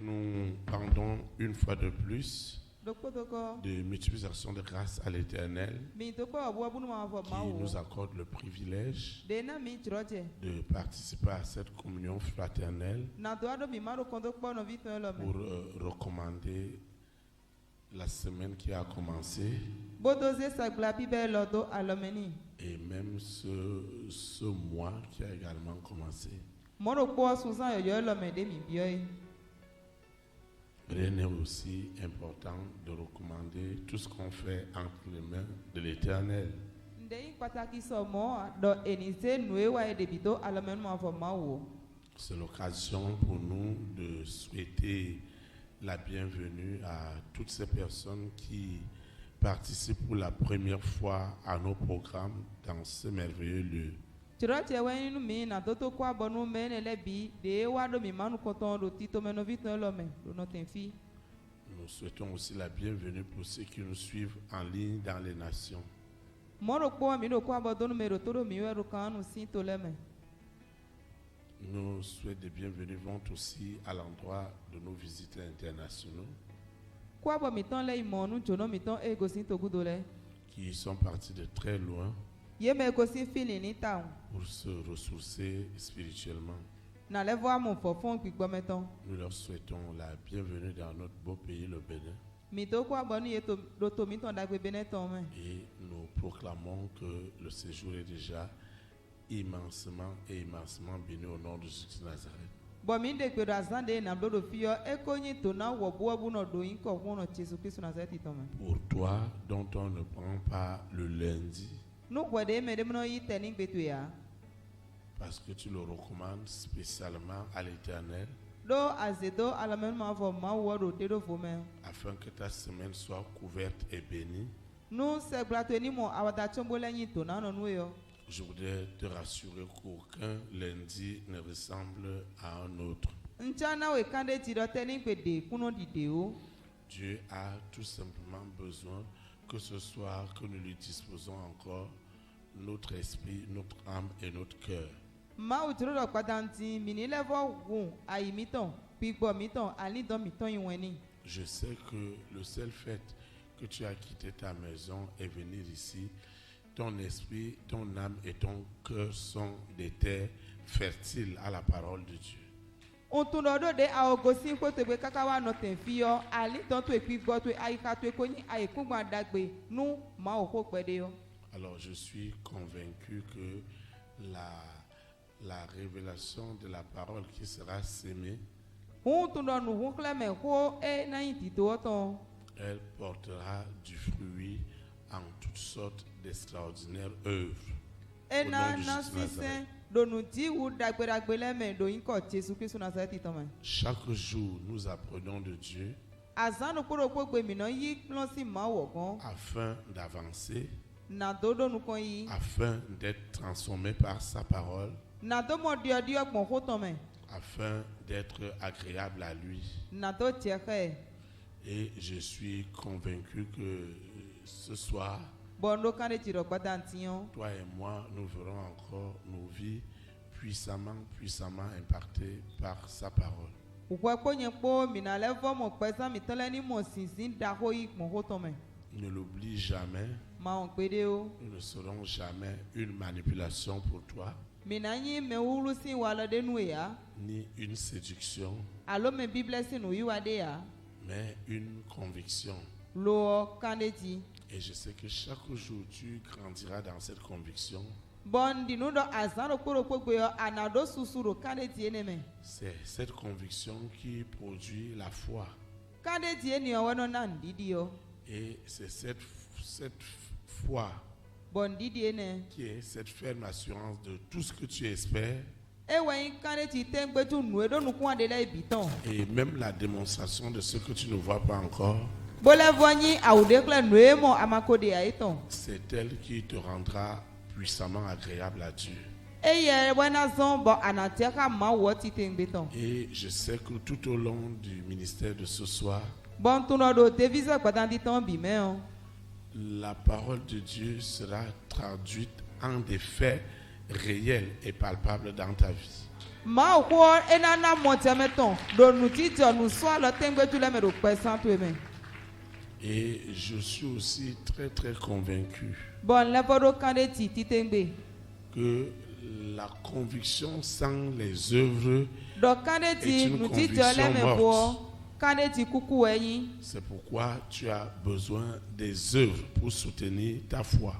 nous rendons une fois de plus de multiplication de grâce à l'Éternel qui nous accorde le privilège de participer à cette communion fraternelle pour recommander la semaine qui a commencé et même ce mois qui a également commencé. Rien n'est aussi important de recommander tout ce qu'on fait entre les mains de l'Éternel. C'est l'occasion pour nous de souhaiter la bienvenue à toutes ces personnes qui participent pour la première fois à nos programmes dans ce merveilleux lieu. Nous souhaitons aussi la bienvenue pour ceux qui nous suivent en ligne dans les nations. Nos souhaits de bienvenue vont aussi à l'endroit de nos visiteurs internationaux qui sont partis de très loin pour se ressourcer spirituellement. Nous leur souhaitons la bienvenue dans notre beau pays, le Bénin. Et nous proclamons que le séjour est déjà immensément béni au nom de Jésus de Nazareth. Pour toi, dont on ne prend pas le lundi, parce que tu le recommandes spécialement à l'Éternel, afin que ta semaine soit couverte et bénie. Je voudrais te rassurer qu'aucun lundi ne ressemble à un autre. Dieu a tout simplement besoin que ce soir que nous lui disposons encore notre esprit, notre âme et notre cœur. Je sais que le seul fait que tu as quitté ta maison et venir ici, ton esprit, ton âme et ton cœur sont des terres fertiles à la parole de Dieu. Alors je suis convaincu que la révélation de la parole qui sera sémée, elle portera du fruit en toutes sortes d'extraordinaires œuvres. Au nom de Jésus de Nazareth. Chaque jour, nous apprenons de Dieu afin d'avancer, afin d'être transformé par sa parole, afin d'être agréable à lui. Et je suis convaincu que ce soir, toi et moi, nous verrons encore nos vies puissamment impactées par sa parole. Ne l'oublie jamais. Nous ne serons jamais une manipulation pour toi, ni une séduction, mais une conviction. Et je sais que chaque jour tu grandiras dans cette conviction. C'est cette conviction qui produit la foi. Et c'est cette foi qui est cette ferme assurance de tout ce que tu espères. Et même la démonstration de ce que tu ne vois pas encore. C'est elle qui te rendra puissamment agréable à Dieu. Et je sais que tout au long du ministère de ce soir, la parole de Dieu sera traduite en des faits réels et palpables dans ta vie. Et je suis aussi très très convaincu que la conviction sans les œuvres est une conviction morte. C'est pourquoi tu as besoin des œuvres pour soutenir ta foi.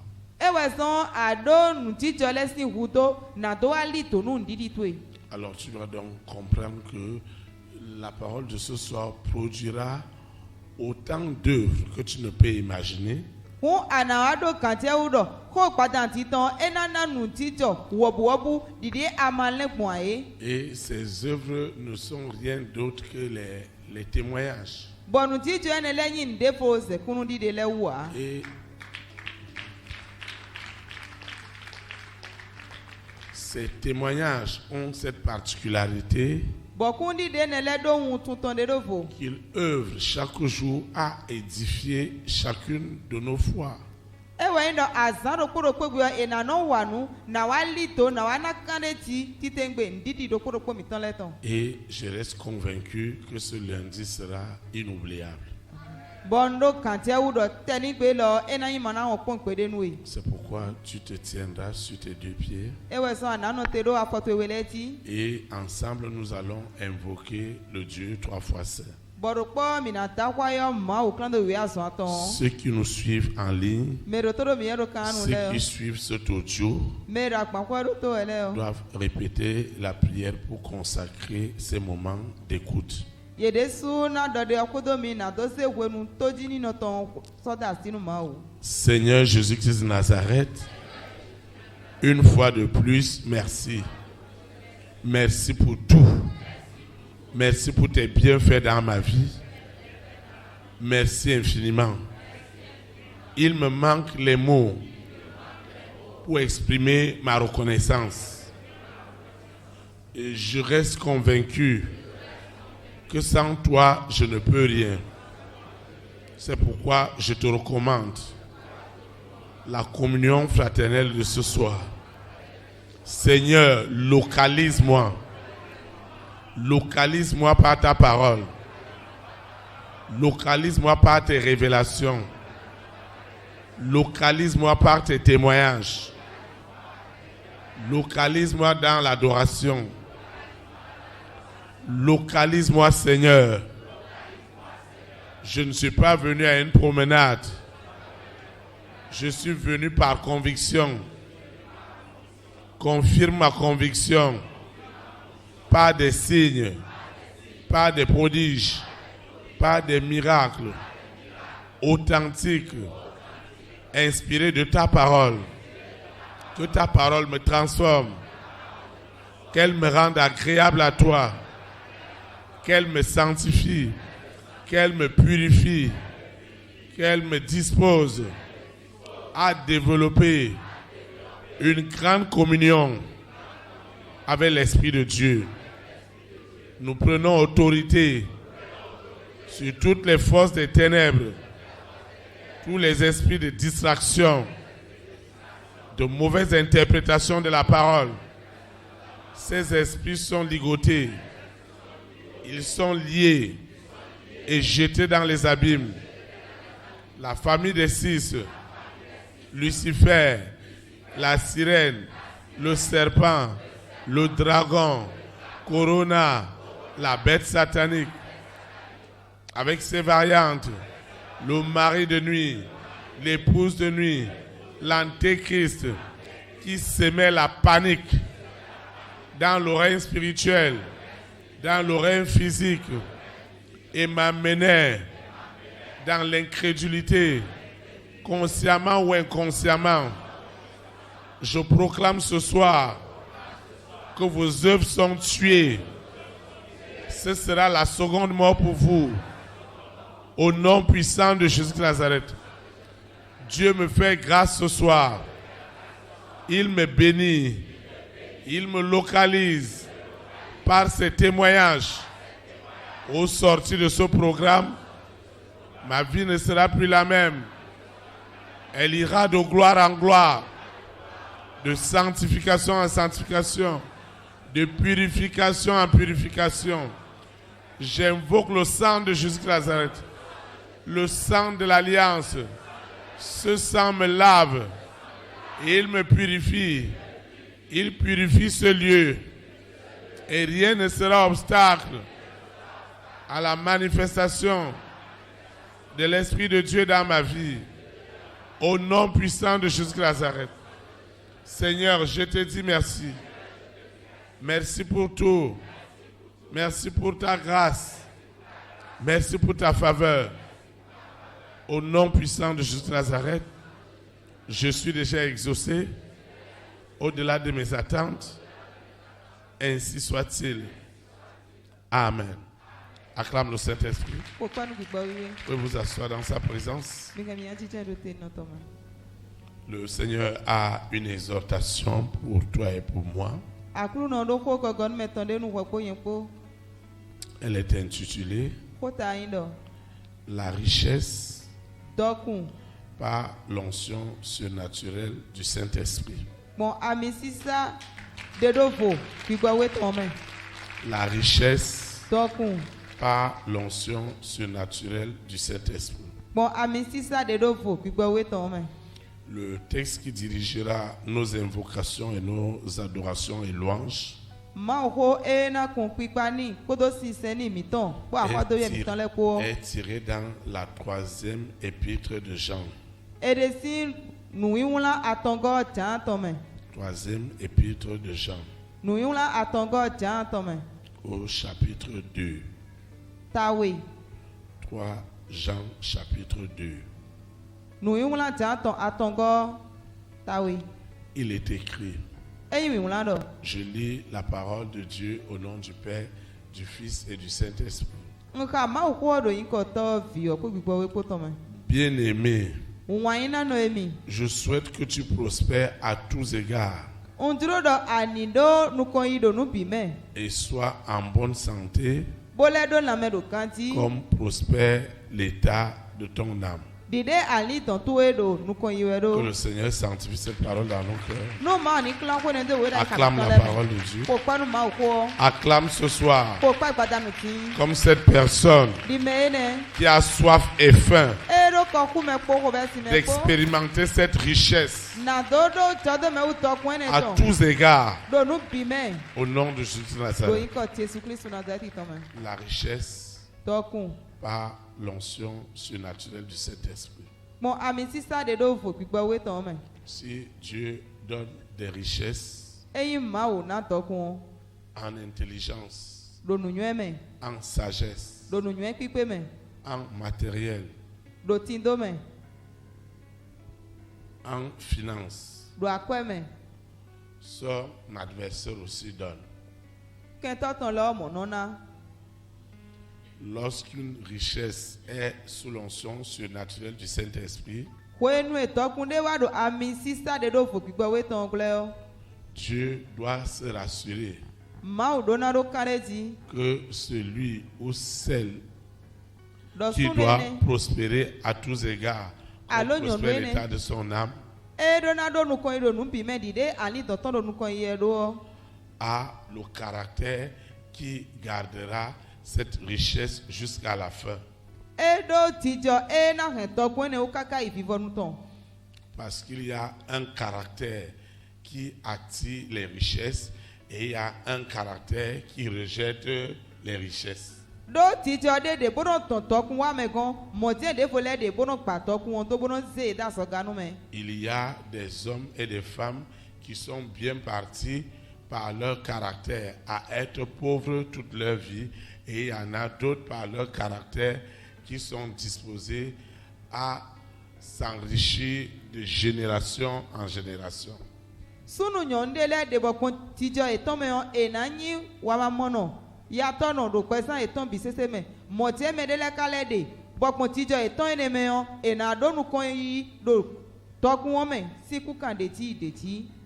Alors tu dois donc comprendre que la parole de ce soir produira autant d'œuvres que tu ne peux imaginer. Et ces œuvres ne sont rien d'autre que les témoignages. Et ces témoignages ont cette particularité qu'ils œuvrent chaque jour à édifier chacune de nos foi. Et je reste convaincu que ce lundi sera inoubliable. C'est pourquoi tu te tiendras sur tes deux pieds et ensemble nous allons invoquer le Dieu trois fois saint. Ceux qui nous suivent en ligne, ceux qui suivent cet audio doivent répéter la prière pour consacrer ces moments d'écoute. Seigneur Jésus-Christ de Nazareth, une fois de plus, merci. Merci pour tout. Merci pour tes bienfaits dans ma vie. Merci infiniment. Il me manque les mots pour exprimer ma reconnaissance. Et je reste convaincu que sans toi, je ne peux rien. C'est pourquoi je te recommande la communion fraternelle de ce soir. Seigneur, localise-moi. Localise-moi par ta parole. Localise-moi par tes révélations. Localise-moi par tes témoignages. Localise-moi dans l'adoration. Localise-moi, Seigneur. Je ne suis pas venu à une promenade. Je suis venu par conviction. Confirme ma conviction. Pas des signes, pas des prodiges, pas des miracles. Authentiques, inspirés de ta parole. Que ta parole me transforme. Qu'elle me rende agréable à toi. Qu'elle me sanctifie. Qu'elle me purifie. Qu'elle me dispose à développer une grande communion avec l'Esprit de Dieu. Nous prenons autorité sur toutes les forces des ténèbres, tous les esprits de distraction, de mauvaise interprétation de la parole. Ces esprits sont ligotés, ils sont liés et jetés dans les abîmes. La famille des six, Lucifer, la sirène, le serpent, le dragon, Corona, la bête satanique, avec ses variantes, le mari de nuit, l'épouse de nuit, l'antéchrist qui sémait la panique dans l'oreille spirituelle, dans l'oreille physique et m'amenait dans l'incrédulité, consciemment ou inconsciemment. Je proclame ce soir que vos œuvres sont tuées. Ce sera la seconde mort pour vous. Au nom puissant de Jésus de Nazareth. Dieu me fait grâce ce soir. Il me bénit. Il me localise par ses témoignages. Au sortir de ce programme, ma vie ne sera plus la même. Elle ira de gloire en gloire, de sanctification en sanctification, De purification en purification, j'invoque le sang de Jésus de Nazareth, le sang de l'Alliance. Ce sang me lave, et il me purifie. Il purifie ce lieu, et rien ne sera obstacle à la manifestation de l'Esprit de Dieu dans ma vie. Au nom puissant de Jésus de Nazareth. Seigneur, je te dis merci. Merci pour tout. Merci pour ta grâce. Merci pour ta faveur. Au nom puissant de Jésus de Nazareth, je suis déjà exaucé au-delà de mes attentes. Ainsi soit-il. Amen. Acclame le Saint-Esprit. Vous pouvez vous asseoir dans sa présence. Le Seigneur a une exhortation pour toi et pour moi. Elle est intitulée La richesse par l'onction surnaturelle du Saint-Esprit. La richesse par l'onction surnaturelle du Saint-Esprit. Le texte qui dirigera nos invocations et nos adorations et louanges est tiré dans la 3e épître de Jean. 3e épître de Jean. Au chapitre 2. 3 Jean chapitre 2. Il est écrit. Je lis la parole de Dieu au nom du Père, du Fils et du Saint-Esprit. Bien-aimé, je souhaite que tu prospères à tous égards et sois en bonne santé comme prospère l'état de ton âme. Que le Seigneur sanctifie cette parole dans nos cœurs. Acclame la parole de Dieu. Acclame ce soir comme cette personne qui a soif et faim d'expérimenter cette richesse à tous égards. Au nom de Jésus de Nazareth. La richesse par l'onction surnaturelle du Saint-Esprit. Si Dieu donne des richesses en intelligence, en sagesse, en matériel, en finance, son adversaire aussi donne. Lorsqu'une richesse est sous l'onction surnaturelle du Saint-Esprit, Dieu doit se rassurer que celui ou celle qui doit prospérer à tous égards, prospérer l'état de son âme, a le caractère qui gardera cette richesse jusqu'à la fin. Parce qu'il y a un caractère qui attire les richesses et il y a un caractère qui rejette les richesses. Il y a des hommes et des femmes qui sont bien partis par leur caractère à être pauvres toute leur vie. Et il y en a d'autres par leur caractère qui sont disposés à s'enrichir de génération en génération.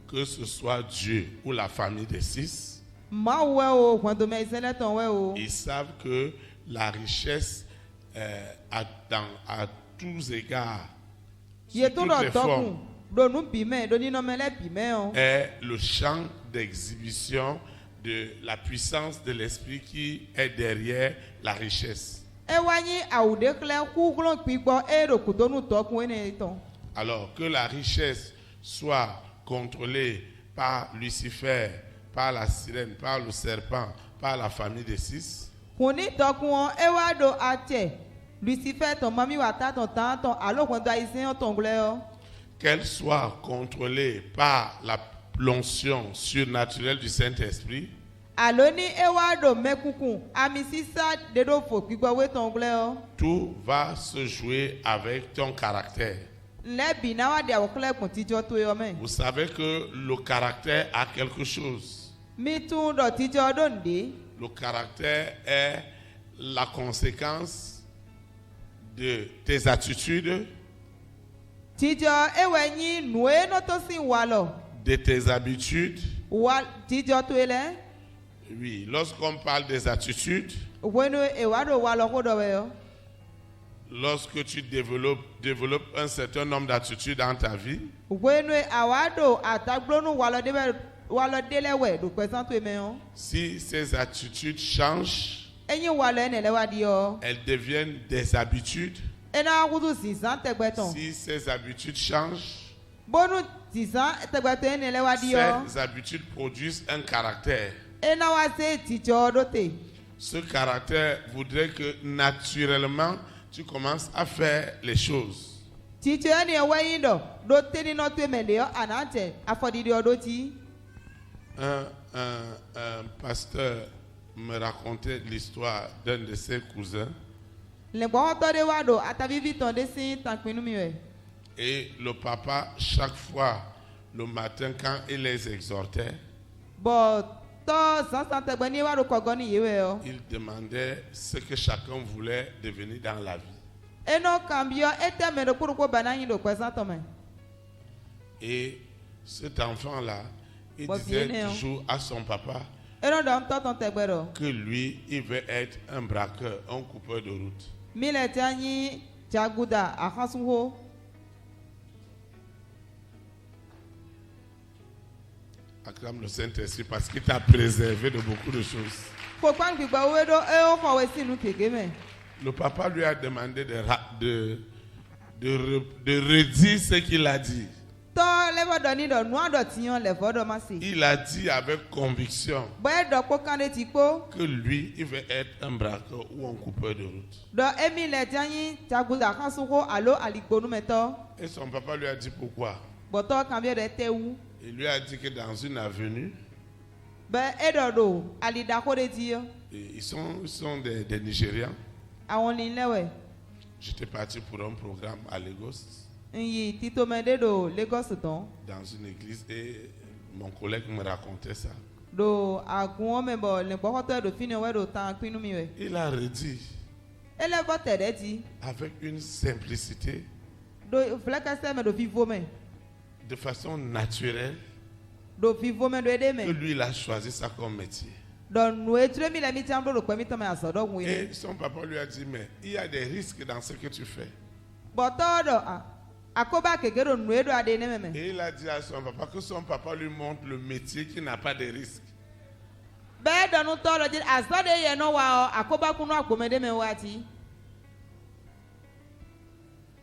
Que ce soit Dieu ou la famille des six, ils savent que la richesse à tous égards, sous toutes les formes, est le champ d'exhibition de la puissance de l'esprit qui est derrière la richesse. Alors que la richesse soit contrôlée par Lucifer, par la sirène, par le serpent, par la famille des six. Qu'elle soit contrôlée par la l'onction surnaturelle du Saint-Esprit. Tout va se jouer avec ton caractère. Vous savez que le caractère a quelque chose. Le caractère est la conséquence de tes attitudes, de tes habitudes. Oui, lorsqu'on parle des attitudes, lorsque tu développes un certain nombre d'attitudes dans ta vie, si ces attitudes changent, elles deviennent des habitudes. Si ces habitudes changent, ces habitudes produisent un caractère. Ce caractère voudrait que naturellement tu commences à faire les choses. Un pasteur me racontait l'histoire d'un de ses cousins. Et le papa, chaque fois, le matin, quand il les exhortait, il demandait ce que chacun voulait devenir dans la vie. Et cet enfant-là, il disait toujours à son papa que lui, il veut être un braqueur, un coupeur de route. Acclame le Saint-Esprit parce qu'il t'a préservé de beaucoup de choses. Le papa lui a demandé de redire ce qu'il a dit. Il a dit avec conviction que lui, il veut être un braqueur ou un coupeur de route. Et son papa lui a dit pourquoi. Il lui a dit que dans une avenue, ils sont des Nigérians. J'étais parti pour un programme à Lagos, dans une église, et mon collègue me racontait ça. Il a redit avec une simplicité, de façon naturelle, que lui, il a choisi ça comme métier. Et son papa lui a dit, mais il y a des risques dans ce que tu fais. Et il a dit à son papa que son papa lui montre le métier qui n'a pas de risques.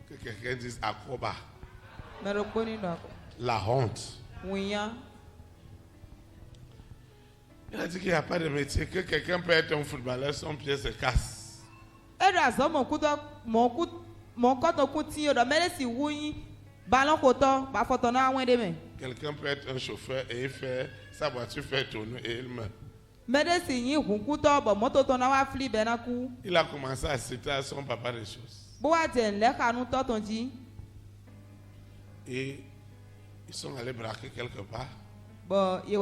Que quelqu'un dise Akoba. La honte. Il a dit qu'il n'y a pas de métier, que quelqu'un peut être un footballeur, son pied se casse. Quelqu'un peut être un chauffeur et sa voiture fait tourner et il meurt. Il a commencé à citer à son papa des choses. Et ils sont allés braquer quelque part. Il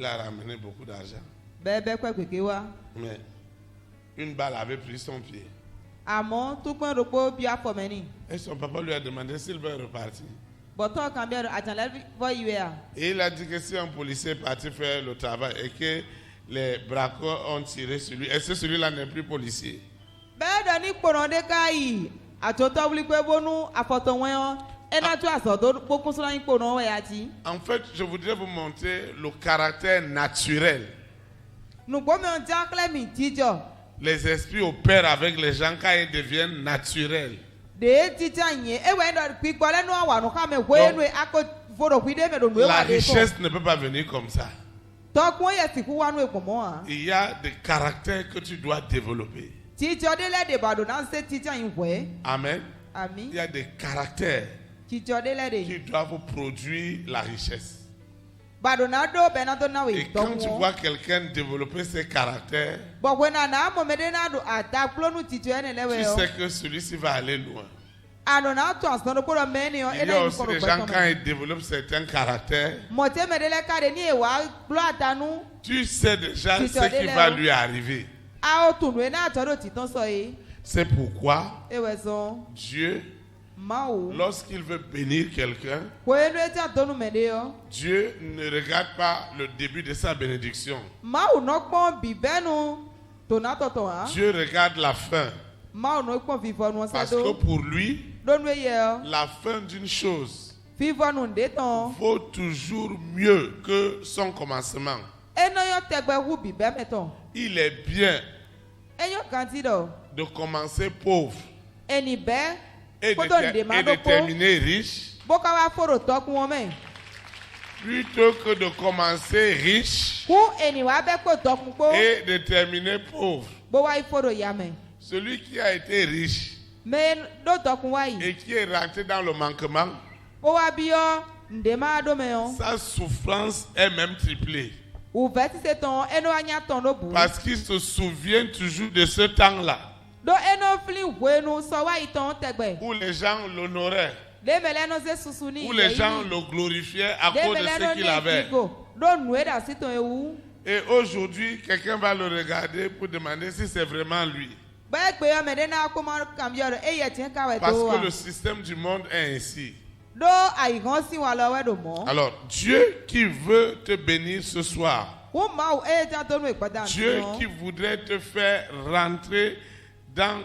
a ramené beaucoup d'argent. Mais une balle avait pris son pied. Et son papa lui a demandé s'il veut repartir. Et il a dit que si un policier est parti faire le travail et que les braqueurs ont tiré sur lui, est-ce que celui-là n'est plus policier? En fait, je voudrais vous montrer le caractère naturel. Les esprits opèrent avec les gens quand ils deviennent naturels. Donc, la richesse ne peut pas venir comme ça. Il y a des caractères que tu dois développer. Amen. Il y a des caractères qui doivent produire la richesse. Et quand tu vois quelqu'un développer ses caractères, tu sais que celui-ci va aller loin. Il y a aussi des gens, quand ils développent certains caractères, tu sais déjà ce qui va lui arriver. C'est pourquoi Dieu, lorsqu'il veut bénir quelqu'un, Dieu ne regarde pas le début de sa bénédiction. Dieu regarde la fin. Parce que pour lui, la fin d'une chose vaut toujours mieux que son commencement. Il est bien de commencer pauvre et de terminer riche, plutôt que de commencer riche et de terminer pauvre. Celui qui a été riche et qui est rentré dans le manquement, sa souffrance est même triplée. Parce qu'il se souvient toujours de ce temps-là où les gens l'honoraient, où les gens le glorifiaient à cause de ce qu'il avait. Et aujourd'hui, quelqu'un va le regarder pour demander si c'est vraiment lui. Parce que le système du monde est ainsi. Alors, Dieu qui veut te bénir ce soir, Dieu qui voudrait te faire rentrer dans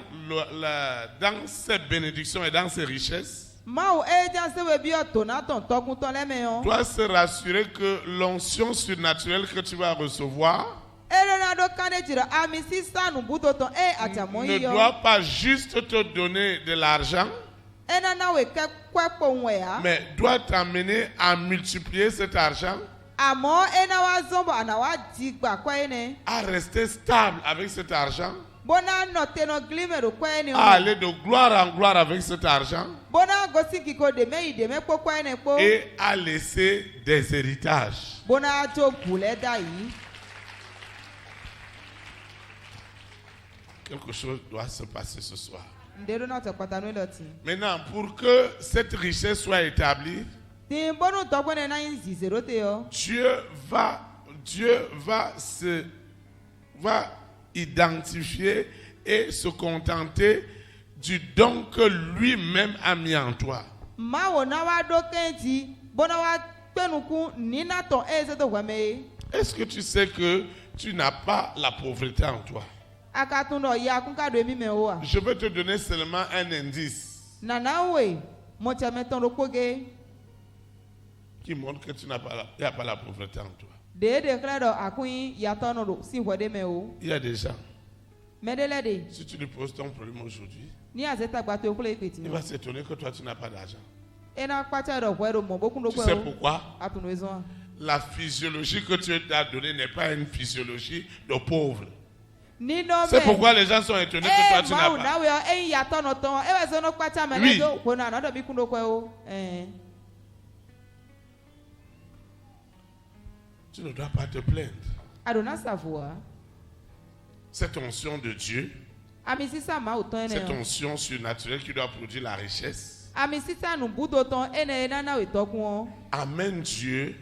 ses bénédictions et dans ses richesses, doit se rassurer que l'onction surnaturelle que tu vas recevoir ne doit pas juste te donner de l'argent, mais doit t'amener à multiplier cet argent, à rester stable avec cet argent, à aller de gloire en gloire avec cet argent et à laisser des héritages. Quelque chose doit se passer ce soir. Maintenant, pour que cette richesse soit établie, Dieu va identifier et se contenter du don que lui-même a mis en toi. Est-ce que tu sais que tu n'as pas la pauvreté en toi? Je vais te donner seulement un indice qui montre que tu n'as pas il n'y a pas la pauvreté en toi. Il y a des gens, si tu lui poses ton problème aujourd'hui, il va s'étonner que toi tu n'as pas d'argent. Tu sais pourquoi? La physiologie que tu as donnée n'est pas une physiologie de pauvre. C'est pourquoi les gens sont étonnés que toi tu n'as pas. Oui. Tu ne dois pas te plaindre. Cette onction de Dieu, cette onction surnaturelle qui doit produire la richesse, amène Dieu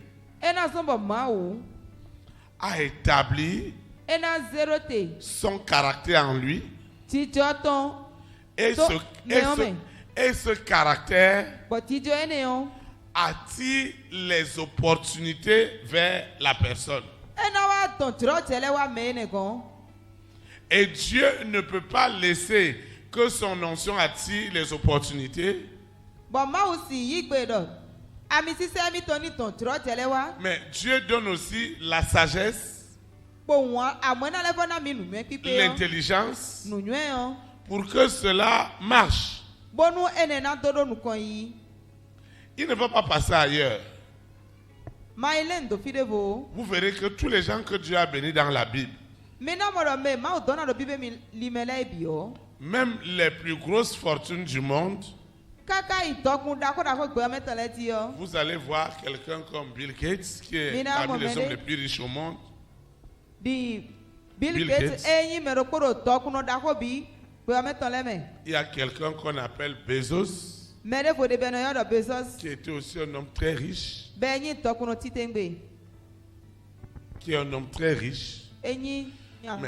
à établir son caractère en lui, et ce caractère attire les opportunités vers la personne. Et Dieu ne peut pas laisser que son onction attire les opportunités Mais Dieu donne aussi la sagesse, l'intelligence pour que cela marche. Il ne va pas passer ailleurs. Vous verrez que tous les gens que Dieu a bénis dans la Bible, même les plus grosses fortunes du monde, vous allez voir quelqu'un comme Bill Gates, qui est parmi les hommes les plus riches au monde. Bill Gates. Il y a quelqu'un qu'on appelle Bezos, qui était aussi un homme très riche. Qui est un homme très riche. Mais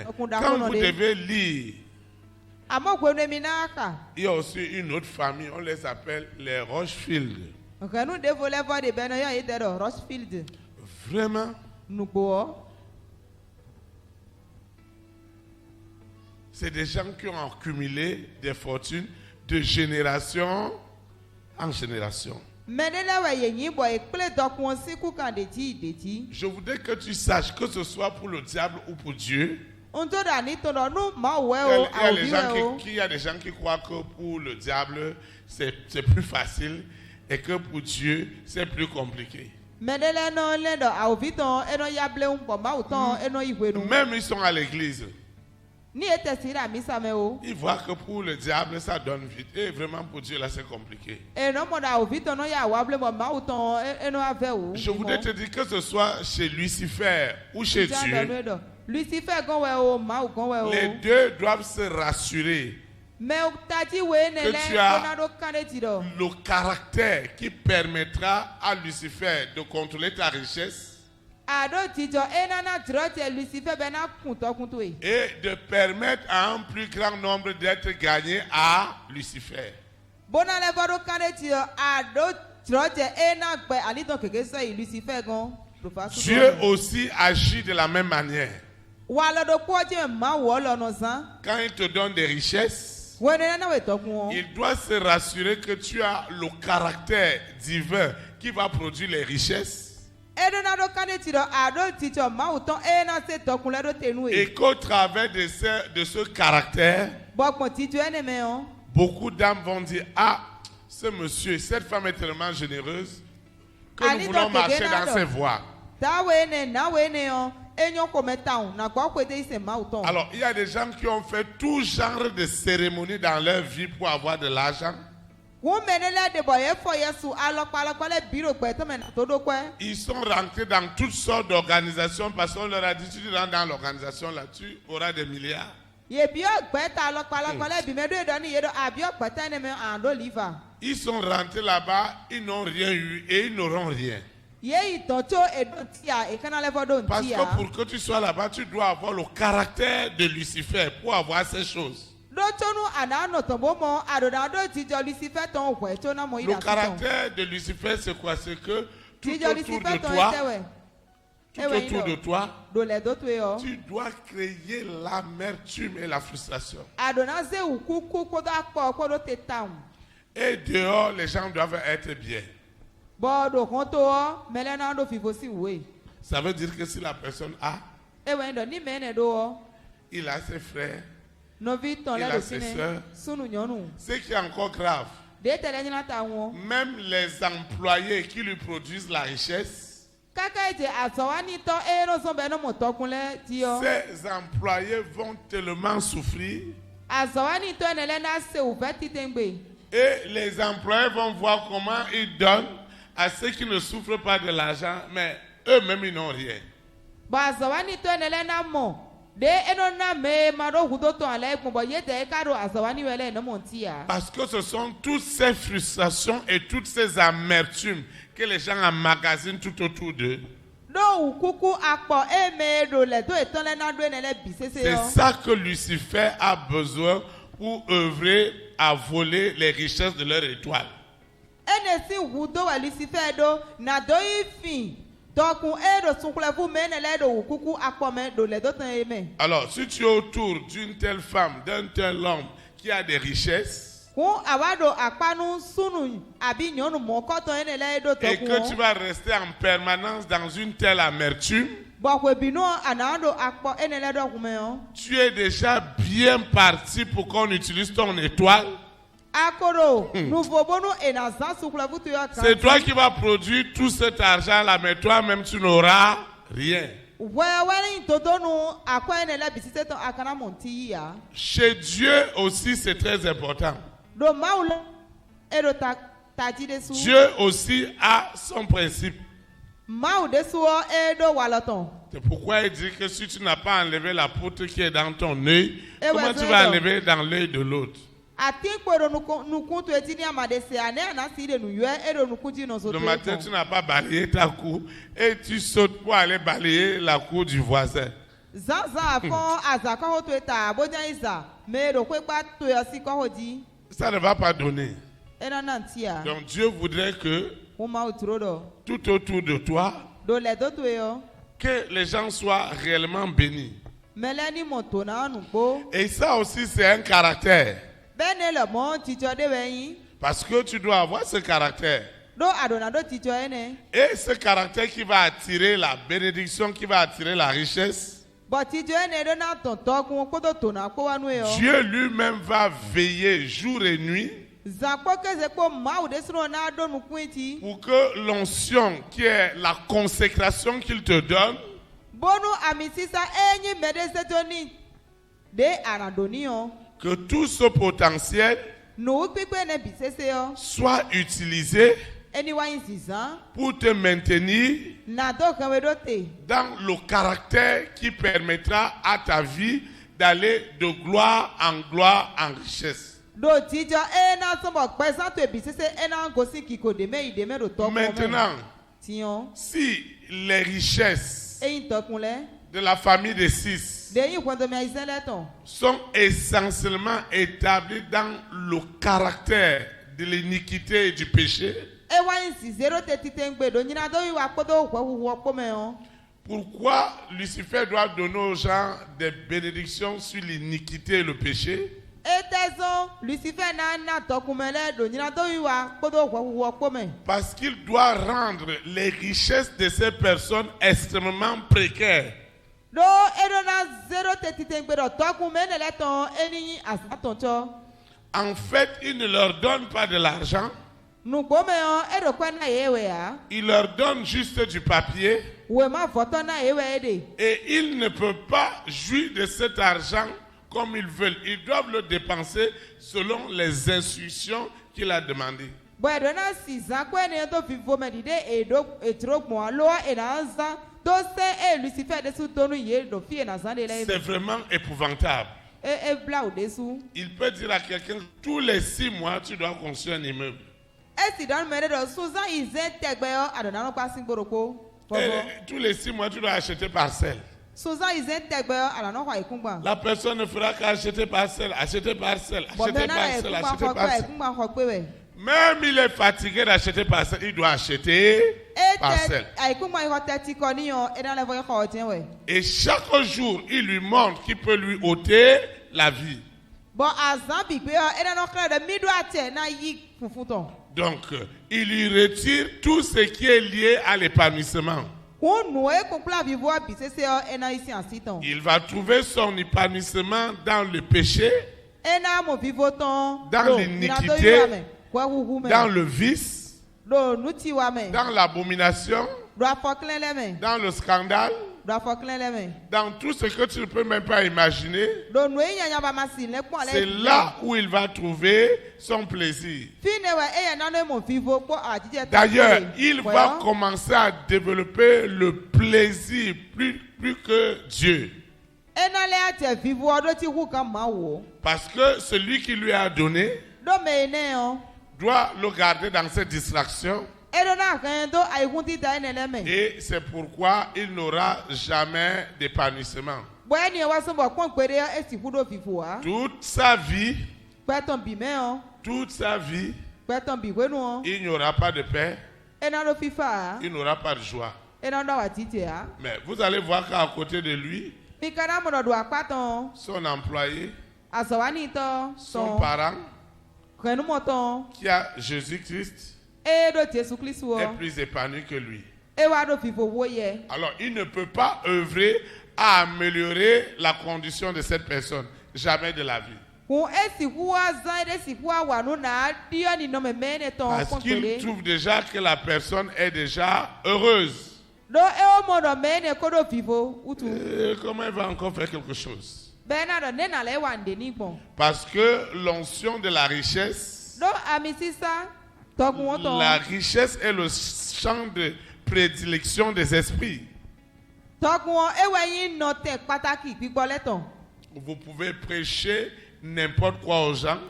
quand vous devez lire, il y a aussi une autre famille, on les appelle les Rothschild. Vraiment, c'est des gens qui ont accumulé des fortunes de génération en génération. Je voudrais que tu saches que ce soit pour le diable ou pour Dieu. Il y a des gens qui croient que pour le diable c'est plus facile et que pour Dieu c'est plus compliqué. Même ils sont à l'église. Ils voient que pour le diable ça donne vite et vraiment pour Dieu là c'est compliqué. Je voudrais te dire que ce soit chez Lucifer ou chez Dieu, les deux doivent se rassurer que tu as le caractère qui permettra à Lucifer de contrôler ta richesse et de permettre à un plus grand nombre d'être gagnés à Lucifer. Dieu aussi agit de la même manière. Quand il te donne des richesses, il doit se rassurer que tu as le caractère divin qui va produire les richesses. Et qu'au travers de ce caractère, beaucoup d'âmes vont dire: ah, ce monsieur, cette femme est tellement généreuse que nous voulons marcher dans ses voies. Alors, il y a des gens qui ont fait tout genre de cérémonies dans leur vie pour avoir de l'argent. Ils sont rentrés dans toutes sortes d'organisations parce qu'on leur a dit: si tu rentres dans l'organisation là, tu auras des milliards. Ils sont rentrés là-bas, ils n'ont rien eu et ils n'auront rien. Parce que pour que tu sois là-bas, tu dois avoir le caractère de Lucifer pour avoir ces choses. Le caractère de Lucifer, c'est quoi? C'est que tout autour de toi, tu dois créer l'amertume et la frustration. Et dehors, les gens doivent être bien. Ça veut dire que si la personne a, il a ses frères, il a ses soeurs. Ce qui est encore grave, même les employés qui lui produisent la richesse, ces employés vont tellement souffrir. Et les employés vont voir comment ils donnent à ceux qui ne souffrent pas de l'argent, mais eux-mêmes ils n'ont rien. Parce que ce sont toutes ces frustrations et toutes ces amertumes que les gens emmagasinent tout autour d'eux. C'est ça que Lucifer a besoin pour œuvrer à voler les richesses de leur étoile. Alors, si tu es autour d'une telle femme, d'un tel homme qui a des richesses, et que tu vas rester en permanence dans une telle amertume, tu es déjà bien parti pour qu'on utilise ton étoile. C'est toi qui vas produire tout cet argent-là, mais toi-même tu n'auras rien. Chez Dieu aussi c'est très important. Dieu aussi a son principe. C'est pourquoi il dit que si tu n'as pas enlevé la poutre qui est dans ton œil, comment tu vas enlever dans l'œil de l'autre? Le matin, tu n'as pas balayé ta cour et tu sautes pour aller balayer la cour du voisin. Ça ne va pas donner. Donc Dieu voudrait que tout autour de toi, que les gens soient réellement bénis. Et ça aussi, c'est un caractère. Parce que tu dois avoir ce caractère. Et ce caractère qui va attirer la bénédiction, qui va attirer la richesse. Dieu lui-même va veiller jour et nuit pour que l'onction, qui est la consécration qu'il te donne, que tout ce potentiel soit utilisé pour te maintenir dans le caractère qui permettra à ta vie d'aller de gloire en gloire en richesse. Maintenant, si les richesses de la famille de 6 sont essentiellement établies dans le caractère de l'iniquité et du péché, pourquoi Lucifer doit donner aux gens des bénédictions sur l'iniquité et le péché? Parce qu'il doit rendre les richesses de ces personnes extrêmement précaires. En fait, il ne leur donne pas de l'argent. Il leur donne juste du papier. Et ils ne peuvent pas jouir de cet argent comme ils veulent. Ils doivent le dépenser selon les instructions qu'il a demandées. C'est vraiment épouvantable. Il peut dire à quelqu'un, tous les 6 mois, tu dois construire un immeuble. Et tous les 6 mois, tu dois acheter parcelle. La personne ne fera qu'acheter parcelle, acheter parcelle, acheter parcelle, acheter parcelle. Même il est fatigué d'acheter parcelle, il doit acheter parcelle. Et chaque jour, il lui montre qu'il peut lui ôter la vie. Donc, il lui retire tout ce qui est lié à l'épanouissement. Il va trouver son épanouissement dans le péché, dans l'iniquité, dans le vice, dans l'abomination, dans le scandale, dans tout ce que tu ne peux même pas imaginer. C'est là où il va trouver son plaisir. D'ailleurs, il va commencer à développer le plaisir plus que Dieu. Parce que celui qui lui a donné doit le garder dans cette distraction. Et c'est pourquoi il n'aura jamais d'épanouissement. Toute sa vie, il n'y aura pas de paix, il n'aura pas de joie. Mais vous allez voir qu'à côté de lui, son employé, son parent, qui a Jésus-Christ est plus épanoui que lui. Alors, il ne peut pas œuvrer à améliorer la condition de cette personne. Jamais de la vie. Parce qu'il trouve déjà que la personne est déjà heureuse. Comment il va encore faire quelque chose? Parce que l'onction de la richesse, est le champ de prédilection des esprits. Vous pouvez prêcher n'importe quoi aux gens.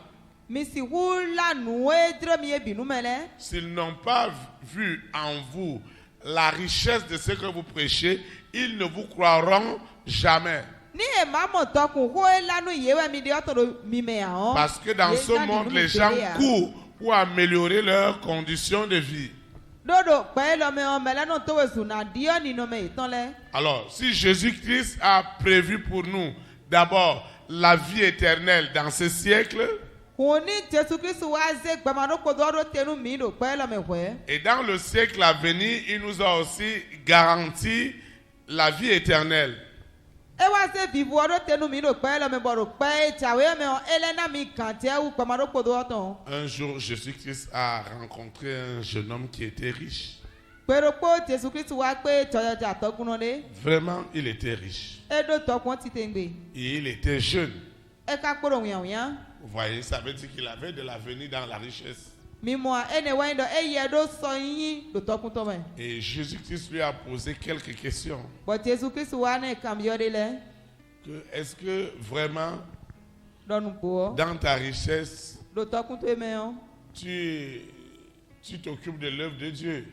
S'ils n'ont pas vu en vous la richesse de ce que vous prêchez, ils ne vous croiront jamais. Parce que dans ce monde, les gens courent pour améliorer leurs conditions de vie. Alors, si Jésus-Christ a prévu pour nous d'abord la vie éternelle dans ce siècle, et dans le siècle à venir, il nous a aussi garanti la vie éternelle. Un jour, Jésus-Christ a rencontré un jeune homme qui était riche. Vraiment, il était riche. Et il était jeune. Vous voyez, ça veut dire qu'il avait de l'avenir dans la richesse. Et Jésus-Christ lui a posé quelques questions. Est-ce que vraiment, dans ta richesse, tu t'occupes de l'œuvre de Dieu?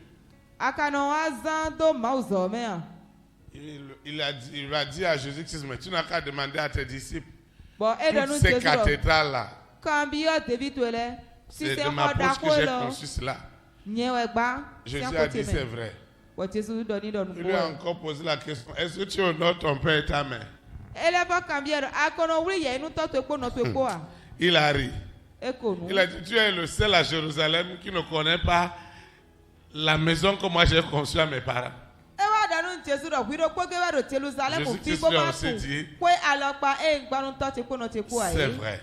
Il a dit à Jésus-Christ, mais tu n'as qu'à demander à tes disciples. Toutes ces cathédrales-là, c'est de ma poche que j'ai conçu cela. Jésus a dit c'est vrai. Il lui a encore posé la question, est-ce que tu honores ton père et ta mère? Il a ri. Il a dit, tu es le seul à Jérusalem qui ne connaît pas la maison que moi j'ai conçue à mes parents. Jésus-Christ lui a aussi dit, c'est vrai.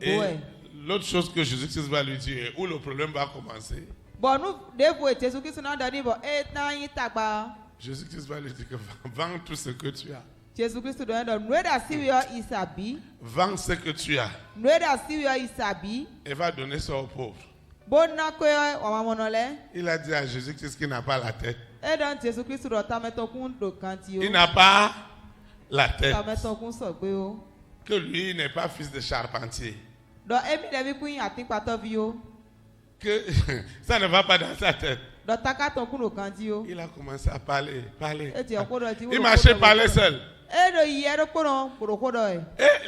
Et l'autre chose que Jésus-Christ va lui dire, où le problème va commencer, Jésus-Christ va lui dire que vends tout ce que tu as. Vends ce que tu as. Et va donner ça aux pauvres. Il a dit à Jésus-Christ qu'il n'a pas la tête. Il n'a pas la tête. Que lui n'est pas fils de charpentier. Que ça ne va pas dans sa tête. Il a commencé à parler. Il marchait parler seul. Et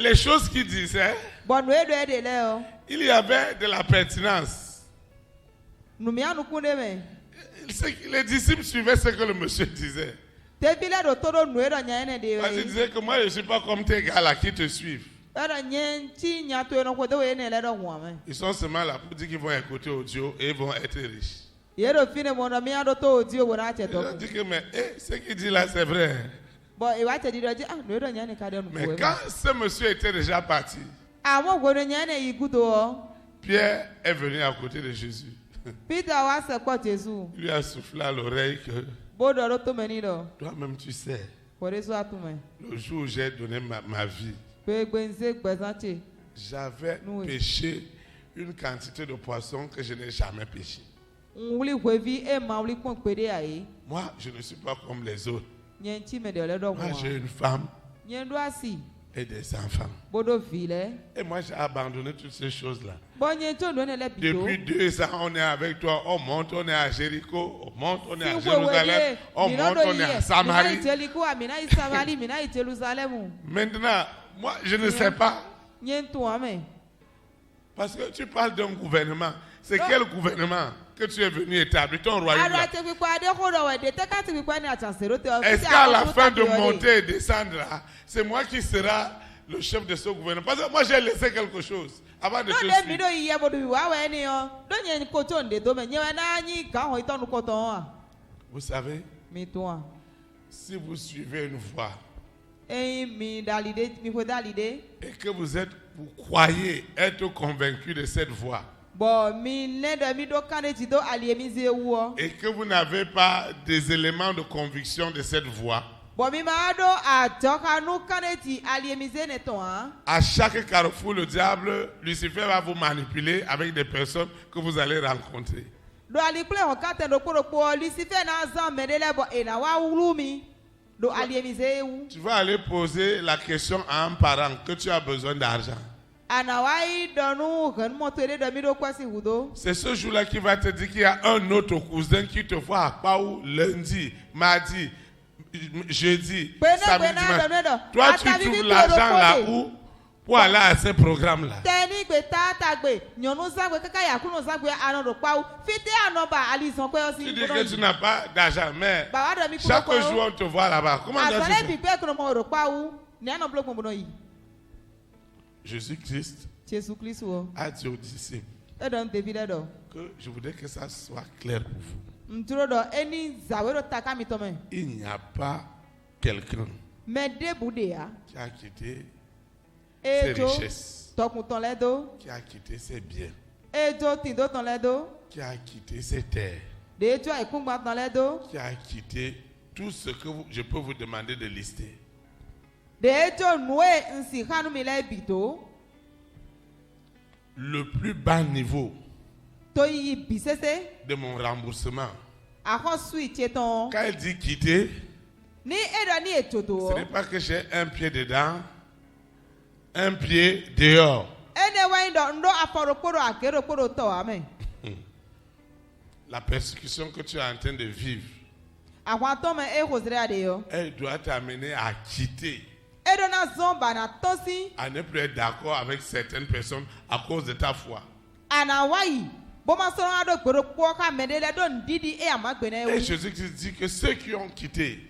les choses qu'il disait, il y avait de la pertinence. Les disciples suivaient ce que le monsieur disait. Parce qu'il disait que moi je ne suis pas comme tes gars là qui te suivent. Ils sont seulement là pour dire qu'ils vont écouter audio et ils vont être riches. Il a dit que mais ce qu'il dit là c'est vrai. Mais quand ce monsieur était déjà parti, Pierre est venu à côté de Jésus. Il lui a soufflé à l'oreille que toi-même tu sais, le jour où j'ai donné ma vie, j'avais pêché une quantité de poissons que je n'ai jamais pêché. Moi, je ne suis pas comme les autres. Moi, j'ai une femme et des enfants. Et moi, j'ai abandonné toutes ces choses-là. Depuis 2 ans, on est avec toi. On monte, on est à Jéricho. On monte, on est à Jérusalem. On monte, on est à Samarie. Maintenant, moi, je ne sais pas. Parce que tu parles d'un gouvernement. C'est quel gouvernement que tu es venu établir ton royaume là? Est-ce qu'à la fin de monter et descendre là, c'est moi qui sera le chef de ce gouvernement? Parce que moi j'ai laissé quelque chose avant de te suivre. Vous savez, si vous suivez une voie et que vous croyez être convaincu de cette voie et que vous n'avez pas des éléments de conviction de cette voie, à chaque carrefour, le diable, Lucifer va vous manipuler avec des personnes que vous allez rencontrer. Tu vas aller poser la question à un parent que tu as besoin d'argent. C'est ce jour-là qui va te dire qu'il y a un autre cousin qui te voit à Paou lundi, mardi, jeudi, samedi, dimanche. Toi, tu trouves l'argent là où pour aller à ces programmes-là. Tu dis que tu n'as pas d'argent, mais chaque jour on te voit là-bas. Comment tu fais? Jésus-Christ a dit aux disciples que je voudrais que ça soit clair pour vous. Il n'y a pas quelqu'un qui a quitté ses richesses, qui a quitté ses biens, qui a quitté ses terres, qui a quitté tout ce que je peux vous demander de lister. Le plus bas niveau de mon remboursement, quand elle dit quitter, ce n'est pas que j'ai un pied dedans, un pied dehors. La persécution que tu es en train de vivre, elle doit t'amener à quitter, à ne plus être d'accord avec certaines personnes à cause de ta foi. Et Jésus-Christ dit que ceux qui ont quitté,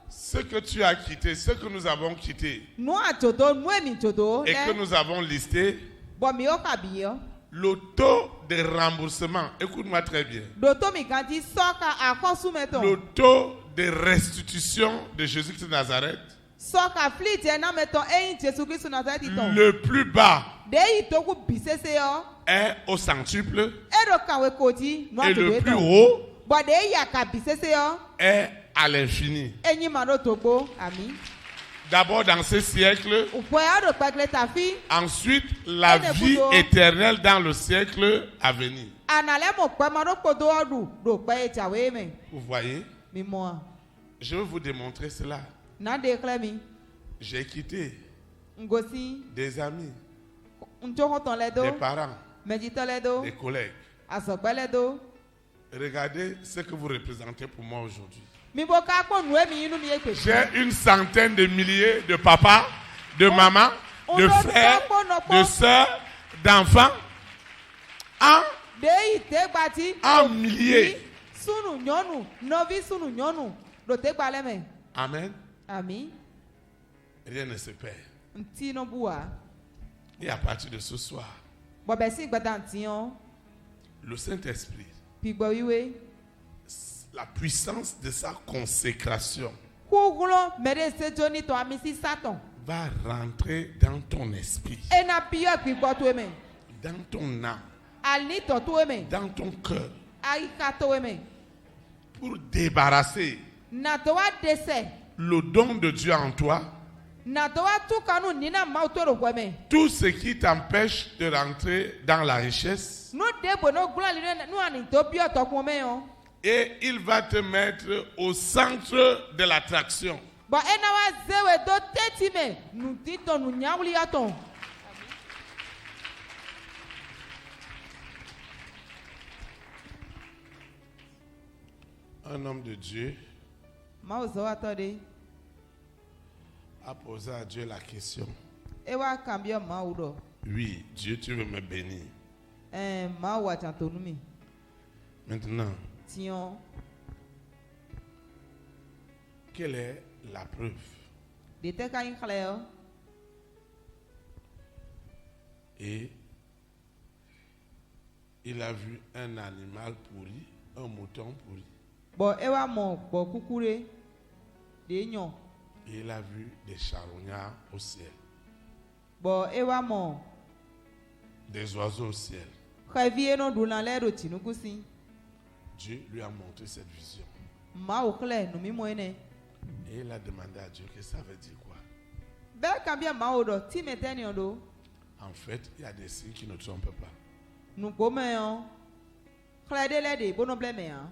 ce que tu as quitté, ce que nous avons quitté, et que nous avons listé, le taux de remboursement, écoute-moi très bien, le taux de restitution de Jésus-Christ de Nazareth, le plus bas est au centuple et le plus haut est à l'infini. D'abord dans ce siècle, ensuite la vie éternelle dans le siècle à venir. Vous voyez? Je vais vous démontrer cela. J'ai quitté des amis, des parents, des collègues. Regardez ce que vous représentez pour moi aujourd'hui. J'ai une centaine de milliers de papas, de mamans, de frères, de sœurs, d'enfants, en milliers. Amen. Rien ne se perd. Et à partir de ce soir, le Saint-Esprit, la puissance de sa consécration va rentrer dans ton esprit, dans ton âme, dans ton cœur, pour débarrasser le don de Dieu en toi, tout ce qui t'empêche de rentrer dans la richesse, et il va te mettre au centre de l'attraction. Un homme de Dieu a posé à Dieu la question. Oui, Dieu, tu veux me bénir. Maintenant, quelle est la preuve Et il a vu un animal pourri, un mouton pourri. Bon, ewa mo bo kukure de nyon. Et il a vu des charognards au ciel. Bon, ewa mo Des oiseaux au ciel. khaviye no dulan le do tinugusi. Dieu lui a montré cette vision. Ma o kle no mi mo ene. Et il a demandé à Dieu que ça veut dire quoi. Be kan bia ma o do ti meteni ondo. En fait, il y a des signes qui ne trompent pas. Nu ko me yon. Kle de le de bono ble me yan.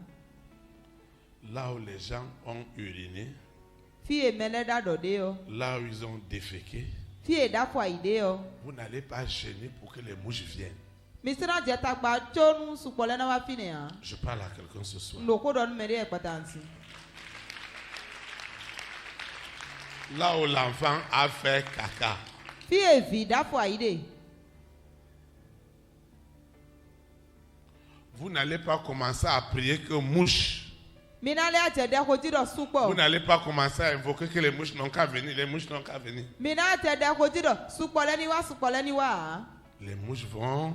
Là où les gens ont uriné, Fi e mele da do de yo. là où ils ont déféqué, Fi e da fwa ide yo. vous n'allez pas gêner pour que les mouches viennent. Misira jeta gba chonu supole na wa fine yan. Je parle à quelqu'un ce soir. Ndo ko don mere e patansi. Là où l'enfant a fait caca, Fi e vi da fwa ide. vous n'allez pas commencer à prier que mouches. Minale a te de ko ti do supo. Vous n'allez pas commencer à invoquer que les mouches n'ont qu'à venir. Les mouches n'ont qu'à venir. Mina te de ko ti do supole ni wa. Les mouches vont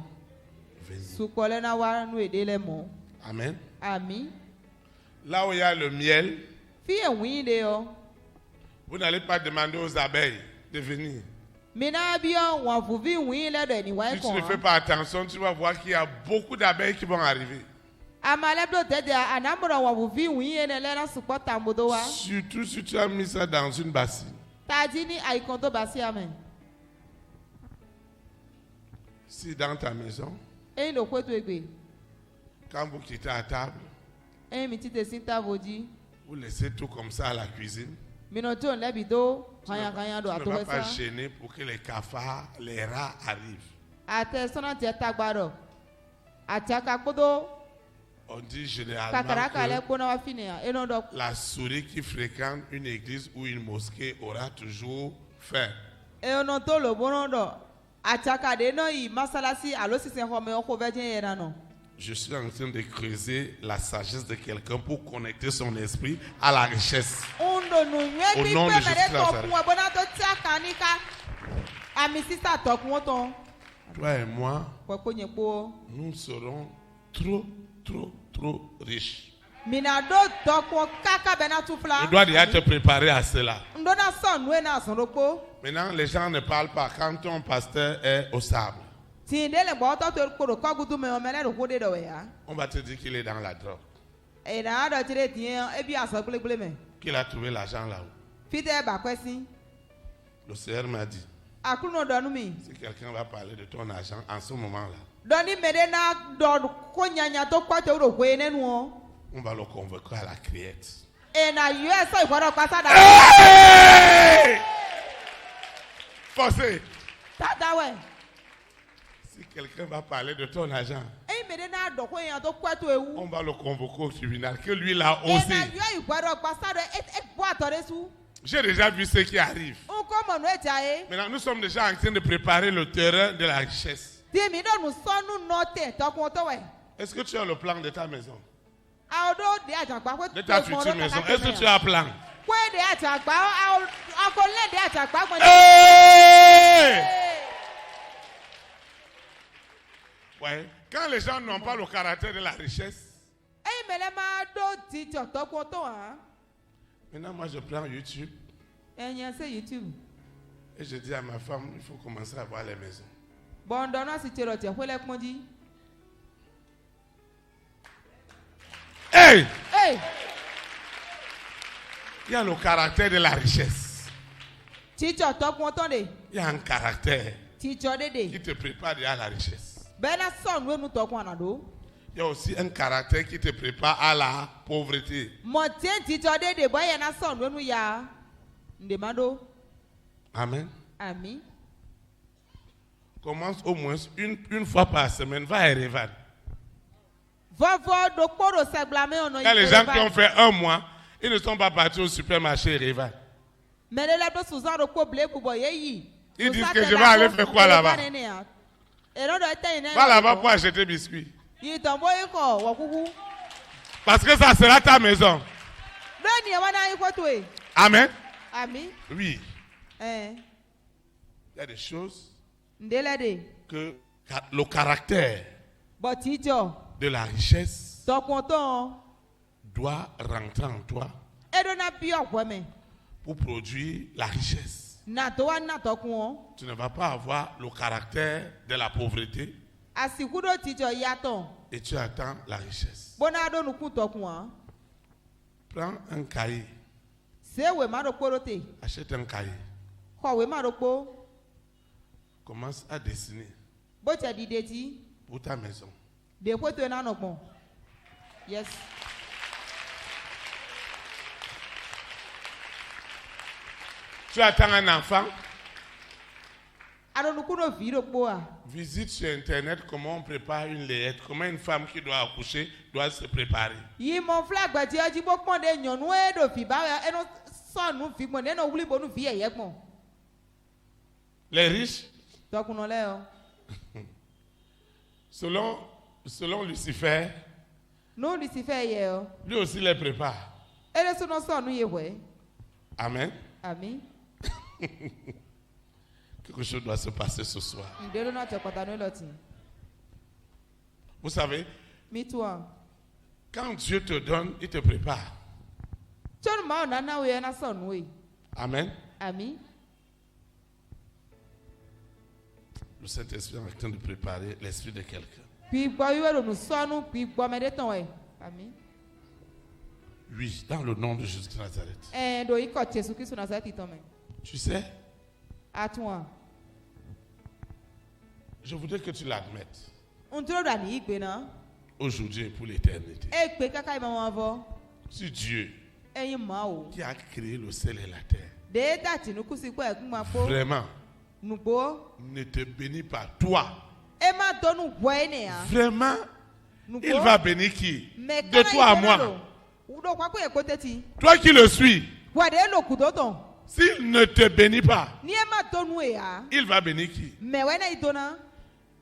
venir. Supole na wa nu ede le mo. Amen. Ami. Là où il y a le miel, Fi e wi de yo. vous n'allez pas demander aux abeilles de venir. Mina bio wa vuvi wi le do ni wa Si tu ko. ne fais pas attention, tu vas voir qu'il y a beaucoup d'abeilles qui vont arriver. Amale blo te de anamro wa vuvi wi ene le na supo tambodo wa. Surtout si tu as mis ça dans une bassine. Tadini ai konto basi amen. Si dans ta maison, E ndo kwetu egbe. quand vous quittez à table, E mi ti te sinta vodi. vous laissez tout comme ça à la cuisine. Mino to le bido kanya do Tu ne vas pas atowesa. gêner pour que les cafards, les rats arrivent. Ate sona te tagbaro. Ataka kodo On dit généralement kakaraka le que kona wa fine ya. E no do la souris qui fréquente une église ou une mosquée aura toujours faim. e ono to lo bono do. Ataka de no yi masalasi alo sisen home o ko veje yera no. Je suis en train de creuser la sagesse de quelqu'un pour connecter son esprit à la richesse. Undo nu Au nwe nom bi de pe Jésus mere to Nazareth. kun wa bona to ti akanika. Ami sister to kun ton. Toi et moi, Ko nye po. nous serons trop riches. Mina do to ko kaka bena tu fla. Tu dois déjà te préparer à cela. Ndo na son nu na son roko. Maintenant, les gens ne parlent pas quand ton pasteur est au sable. Ti de le bo to to ko ko gudu me o mele ro ko de do ya. On va te dire qu'il est dans la drogue, E na do tire tien e bi aso gbelegble me. qu'il a trouvé l'argent là-haut. Fite ba kwesi. Le Seigneur m'a dit, Akuno do nu mi. si quelqu'un va parler de ton argent en ce moment-là, Doni mede na do ko nyanya to kwa to ro ko ene nu o. on va le convoquer à la criette. E na US so igboro pasa da. Hey! Forcé. Tata we. Si quelqu'un va parler de ton argent, E mede na do ko yan to kwa to ewu. on va le convoquer au tribunal, que lui là E aussi. na US igboro pasa do e bo atore su. J'ai déjà vu ce qui arrive. Un ko mo no etia e. Maintenant, nous sommes déjà en train de préparer le terrain de la richesse. Ti mi do nu so nu note to kun to we. Est-ce que tu as le plan de ta maison? Aodo de ajagba ko De ta future maison? Est-ce que tu as un plan? Kwe de ajagba ako le de ajagba ko. Hey! Ouais. Quand les gens n'ont pas le caractère de la richesse, E mele ma do ti to ko to ha. maintenant moi je prends YouTube Enyen se YouTube. et je dis à ma femme, il faut commencer à voir les maisons. Bon do na si tiro te kwele ponji. Hey! Hey, Il y a le caractère de la richesse. ti to ko to de. Il y a un caractère Ti to de qui de. te prépare à la richesse. Bena son we nu to ko anado. Il y a aussi un caractère qui te prépare à la pauvreté. Mo tien ti to de boy na son we nu ya. Ndemado. Amen. Ami. Commence au moins une fois par semaine. Va à Erevan. Vovo do poro seglame ono. Il y a les gens qui ont fait un mois, ils ne sont pas partis au supermarché Erevan. Mais le do Suzanne do ko ble bubo yeyi. Ils disent que je vais aller faire quoi là-bas? Va là-bas pour acheter biscuits. Parce que ça sera ta maison. Amen. Ami. Oui. Il y a des choses Ndelede. que le caractère Botijo. de la richesse Tokonton. doit rentrer en toi Edona pio kweme. pour produire la richesse. Natoa natokun. Tu ne vas pas avoir le caractère de la pauvreté Asikudo tijo yaton. et tu attends la richesse. Bonado nukun tokun. Prends un cahier, Sewe marokorote. achète un cahier, Kowe maroko. commence à dessiner Botia dideti. pour ta maison. De kweto nanokon. Yes. Tu attends un enfant, Adonukuno viro boa. visite sur internet comment on prépare une layette, comment une femme qui doit accoucher doit se préparer. Yi mon flag gbati oji bo pon de nyonu e do fi ba eno sonu fi mo ne no wuli bonu fi eye pon. Les riches, Tokuno le o. selon Lucifer, No di si fe ye o. lui aussi les prépare. Ele so no sonu ye we. Amen. Ami. Quelque chose doit se passer ce soir. Ndelo na chokota no loti. Vous savez, Mi toi. quand Dieu te donne, il te prépare. Chon ma na na we na sonu we. Amen. Ami. Le Saint-Esprit est en train de préparer l'esprit de quelqu'un. Puis bo yo no sonu puis bo me de ton we. Ami. Oui, dans le nom de Jésus de Nazareth. Do iko Jesu Christ na zati ton me. Tu sais, Atwa. je voudrais que tu l'admettes Ontro da ni igbe na. aujourd'hui et pour l'éternité. E pe kaka ima won avo. Si Dieu, Eyin ma o. qui a créé le ciel et la terre, De dati nu kusi po ekun ma po. vraiment Nugbo. ne te bénit pas, toi, E ma donu boy ne ya. vraiment, Nugbo. il va bénir qui? Me De toi à moi. Udo kwa ko ekote ti. Toi qui le suis, Wa de lo kudoton. s'il ne te bénit pas, Ni e ma donu e ya. il va bénir qui? Me we na idona.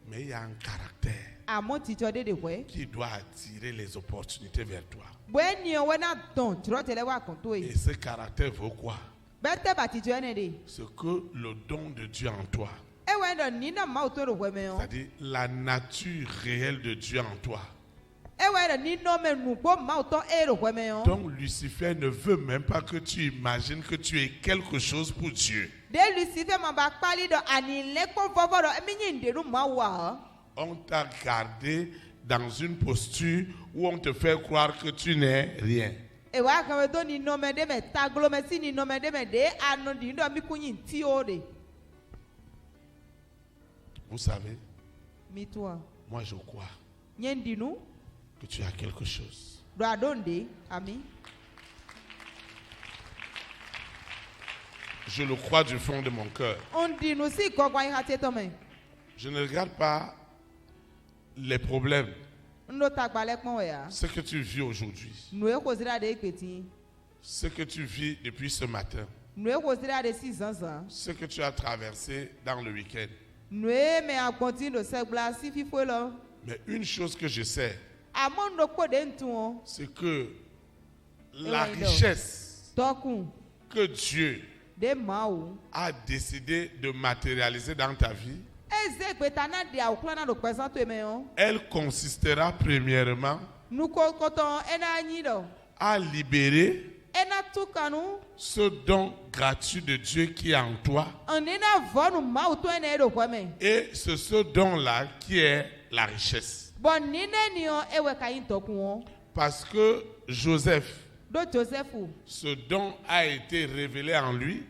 Mais il y a un caractère Amo ti jo de we. qui doit attirer les opportunités vers toi. Bwe ni o we na don tro tele wa kon to Et e. ce caractère vaut quoi? Bete ba ti jo ne de. Ce que le don de Dieu en toi, E we ndo ni na ma to ro we me o. c'est-à-dire la nature réelle de Dieu en toi. E we ndo ni no me nugbo ma to e ro we me o. Donc Lucifer ne veut même pas que tu imagines que tu es quelque chose pour Dieu. De Lucifer ma ba pali do ani le ko vovo do emi nyi nderu ma wa. On t'a gardé dans une posture où on te fait croire que tu n'es rien. E wa kan we do ni no me de me taglo me si ni no me de me de anu di ndo mi kunyi ti o de. Vous savez, Mi toi. moi je crois Nyendi nu que tu as quelque chose. do adonde ami. Je le crois du fond de mon cœur. On di nu si ko gwa ha te to me. Je ne regarde pas les problèmes, Ndo tagba le pon we ya. ce que tu vis aujourd'hui, Nu e ko zira de ekpeti. ce que tu vis depuis ce matin, Nu e ko zira de 6 ans. ce que tu as traversé dans le week-end. Nu e me a continue de se gla si fifo lo. Mais une chose que je sais, Amon do ko de ntu o. c'est que la oui, non. richesse Tokun que Dieu de ma o. a décidé de matérialiser dans ta vie, Eze gbeta na de awukla na do pesan to me o. elle consistera premièrement Nu ko koton ena anyi do. à libérer Ena tukanu. ce don gratuit de Dieu qui est en toi Anina vonu ma o to ena do kwa me. et c'est ce don-là qui est la richesse. Bon nine ni o ewe ka yin tokun o. Parce que Joseph, Do Joseph. ce don a été révélé en lui,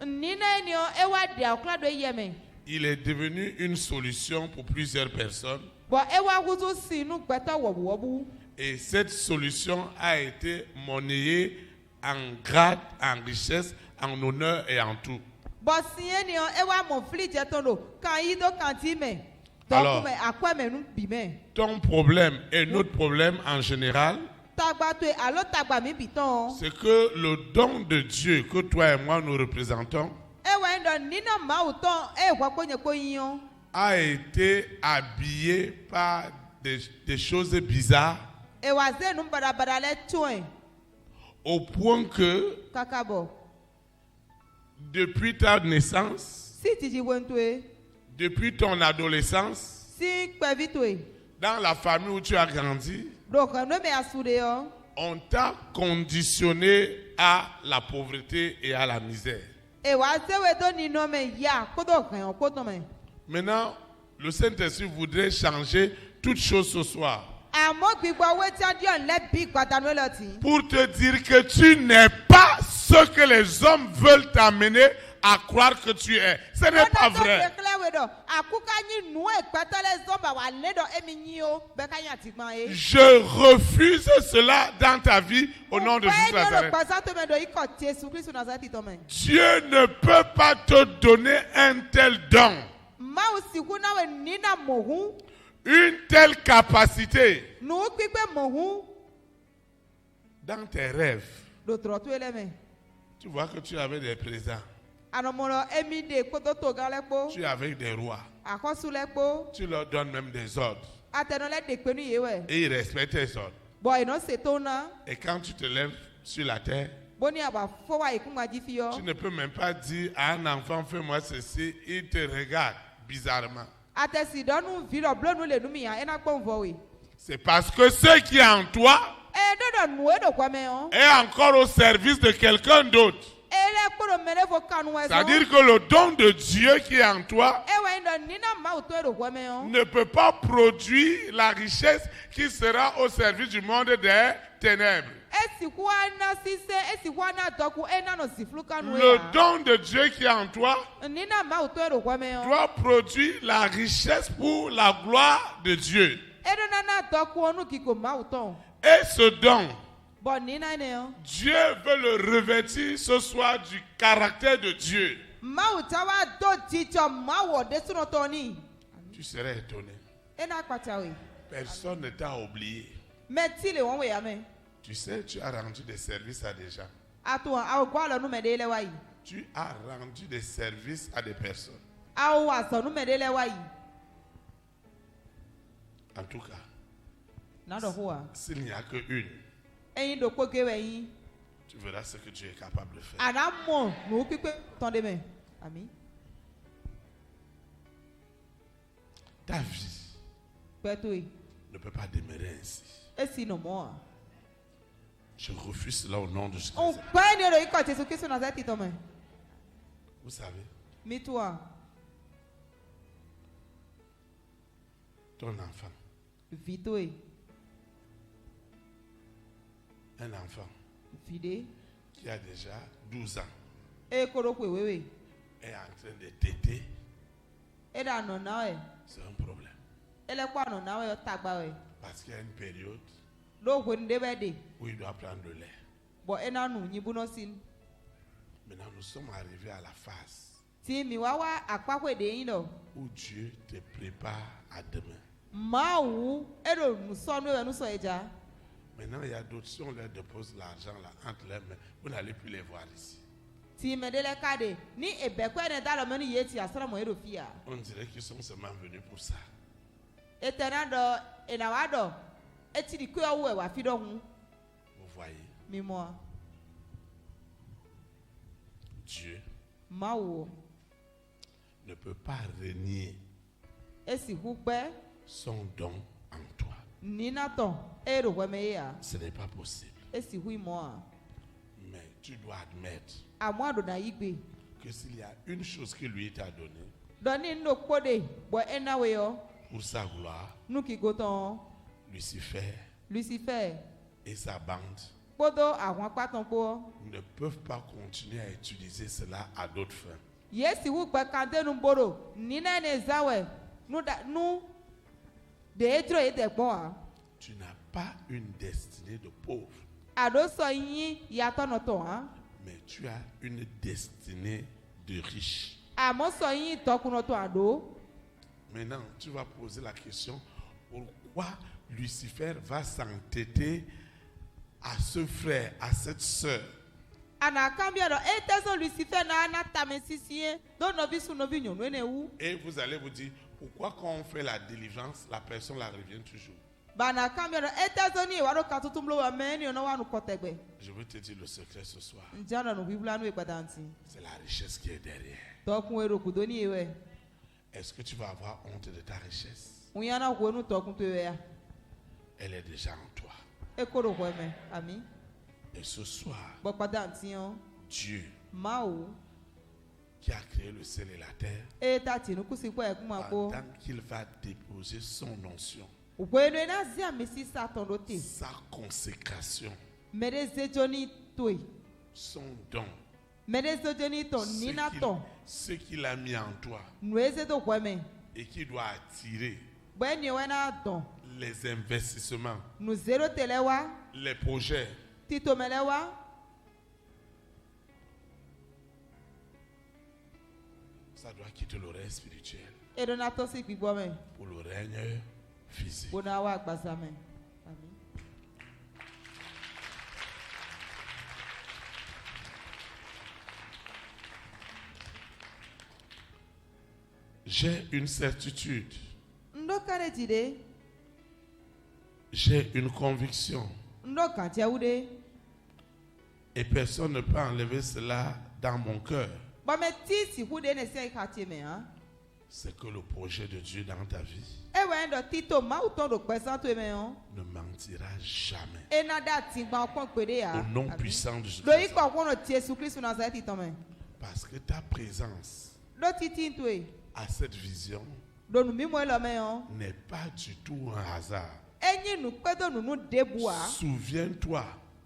Nine ni o ewa de awukla do yeme. il est devenu une solution pour plusieurs personnes Bon ewa wuzu si nu gbeta wobu wobu. et cette solution a été monnayée en grade, en richesse, en honneur et en tout. Bon siye ni o ewa mo fli je tondo. Kan yi do kan ti me. Alors, Toku me akwa me nu bi me. Ton problème et notre problème en général, Tagba to alo tagba mi biton. c'est que le don de Dieu que toi et moi nous représentons Ewa ndo nina ma o ton e kwa konye ko yin o. a été habillé par des choses bizarres Ewa ze nu badabada le tuen. au point que Kakabo. depuis ta naissance, Si ti ji wentwe. depuis ton adolescence, si kpɛ vi toe dans la famille où tu as grandi, do kɛnɛ mɛ asu de yɔ on t'a conditionné à la pauvreté et à la misère. ewa sewe do ni nɔ mɛ ya kodo kɛn o kodo mɛ. Maintenant, le Saint-Esprit voudrait changer toutes choses ce soir. àmọ́ gbígbọ́ owó tí a di ọ̀lẹ́ bí gbàdánù lọ tì. Pour te dire que tu n'es pas ce que les hommes veulent t'amener à croire que tu es. Ce n'est pas vrai. Je refuse cela dans ta vie au nom de Jésus Nazareth. Dieu ne peut pas te donner un tel don, une telle capacité dans tes rêves. Tu vois que tu avais des présents. Tu es avec des rois. Tu leur donnes même des ordres. Et ils respectent tes ordres. Et quand tu te lèves sur la terre, tu ne peux même pas dire à un enfant, fais-moi ceci, il te regarde bizarrement. C'est parce que ce qui est en toi est encore au service de quelqu'un d'autre. C'est-à-dire que le don de Dieu qui est en toi ne peut pas produire la richesse qui sera au service du monde des ténèbres. Le don de Dieu qui est en toi doit produire la richesse pour la gloire de Dieu. Et ce don, Dieu veut le revêtir ce soir du caractère de Dieu. Tu serais étonné. Personne ne t'a oublié. Tu sais, tu as rendu des services à des gens. Tu as rendu des services à des personnes. En tout cas, s'il n'y a qu'une, tu verras ce que tu es capable de faire. Ta vie ne peut pas demeurer ainsi. Je refuse cela au nom de Jésus. Vous savez, ton enfant, un enfant qui a déjà 12 ans est en train de téter, c'est un problème. Parce qu'il y a une période où il doit prendre le lait. Maintenant, nous sommes arrivés à la phase où Dieu te prépare à demain. Maintenant, il y a d'autres, si on leur dépose l'argent là, entre leurs mains, vous n'allez plus les voir ici. On dirait qu'ils sont seulement venus pour ça. Vous voyez, Dieu ne peut pas renier son don en toi. Ce n'est pas possible. Mais tu dois admettre que s'il y a une chose que lui t'a donnée pour sa gloire, Lucifer et sa bande ne peuvent pas continuer à utiliser cela à d'autres fins. Tu n'as pas une destinée de pauvre, mais tu as une destinée de riche. Maintenant, tu vas poser la question, pourquoi Lucifer va s'entêter à ce frère, à cette sœur? Et vous allez vous dire, pourquoi quand on fait la délivrance, la personne la revient toujours? Je veux te dire le secret ce soir. C'est la richesse qui est derrière. Est-ce que tu vas avoir honte de ta richesse? Uyana wenu tokunto ya. Elle est déjà en toi. Ekoro weme. Ami. Et ce soir, Bokpada ntion. Dieu Mao. qui a créé le ciel et la terre, Etati nukusi kwa ekumako. pendant qu'il va déposer son onction, Wenu na zia mesi satondote. sa consécration, Mereze joni toi. son don, Mereze joni ton nina ton. ce qu'il a mis en toi Nweze do weme. et qui doit attirer Bweni wena don. les investissements, Nous zéro telewa. les projets. Tito melewa. Ça doit quitter le règne spirituel Edonato si gbigbo me. pour le règne physique. Bona wa agbasa me. Ami. J'ai une certitude, Ndokane jide. j'ai une conviction Ndokan tiawude. et personne ne peut enlever cela dans mon cœur. Bame ti si hude ne se ikati me ha. C'est que le projet de Dieu dans ta vie Ewe ndo tito ma uton do pesanto me on. ne mentira jamais. Enada tingba okon pede ya. Au nom puissant de Do Jésus. iko kono ti Jésus Christ Nazareth itome. Parce que ta présence Do titi ntwe. à cette vision Do nu mi mo lo me on. n'est pas du tout un hasard. Enyi nu pedo nu nu debua. Souviens-toi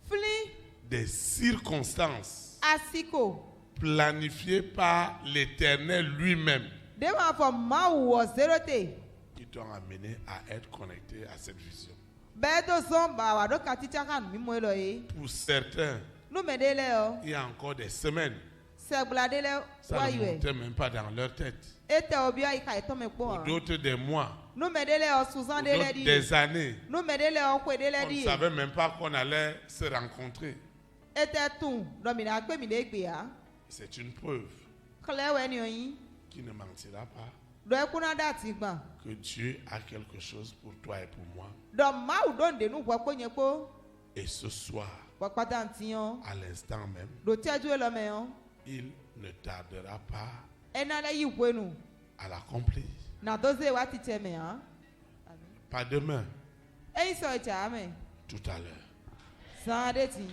Fli des circonstances asiko. planifiées par l'Éternel lui-même Dema fo ma wo zerote. qui t'ont amené à être connecté à cette vision. Bedo zomba wa do katicha kan mi mo lo yi. Pour certains, Nu me dele o. il y a encore des semaines, Segbuladele ça wa ne iwe. montait même pas dans leur tête. Ete obia ika itome Pour po. d'autres, des mois, Nu me dele o pour Susan dele d'autres, di. des années. Nu me dele o kwe dele On ne di. savait même pas qu'on allait se rencontrer. Ete tun do mi na gbe mi de gbe ya. C'est une preuve Klewe ni oyin. qui ne mentira pas Do ekuna dati gban. que Dieu a quelque chose pour toi et pour moi. Do ma u don de nu gbo nye po. Et ce soir, Bokpada ntiyan. à l'instant même, Do tiaju lo me on. il ne tardera pas Enale yi wenu. à l'accomplir. Na doze wa ti teme ha. Pas demain, Eyi so cha ame. tout à l'heure. San de ti.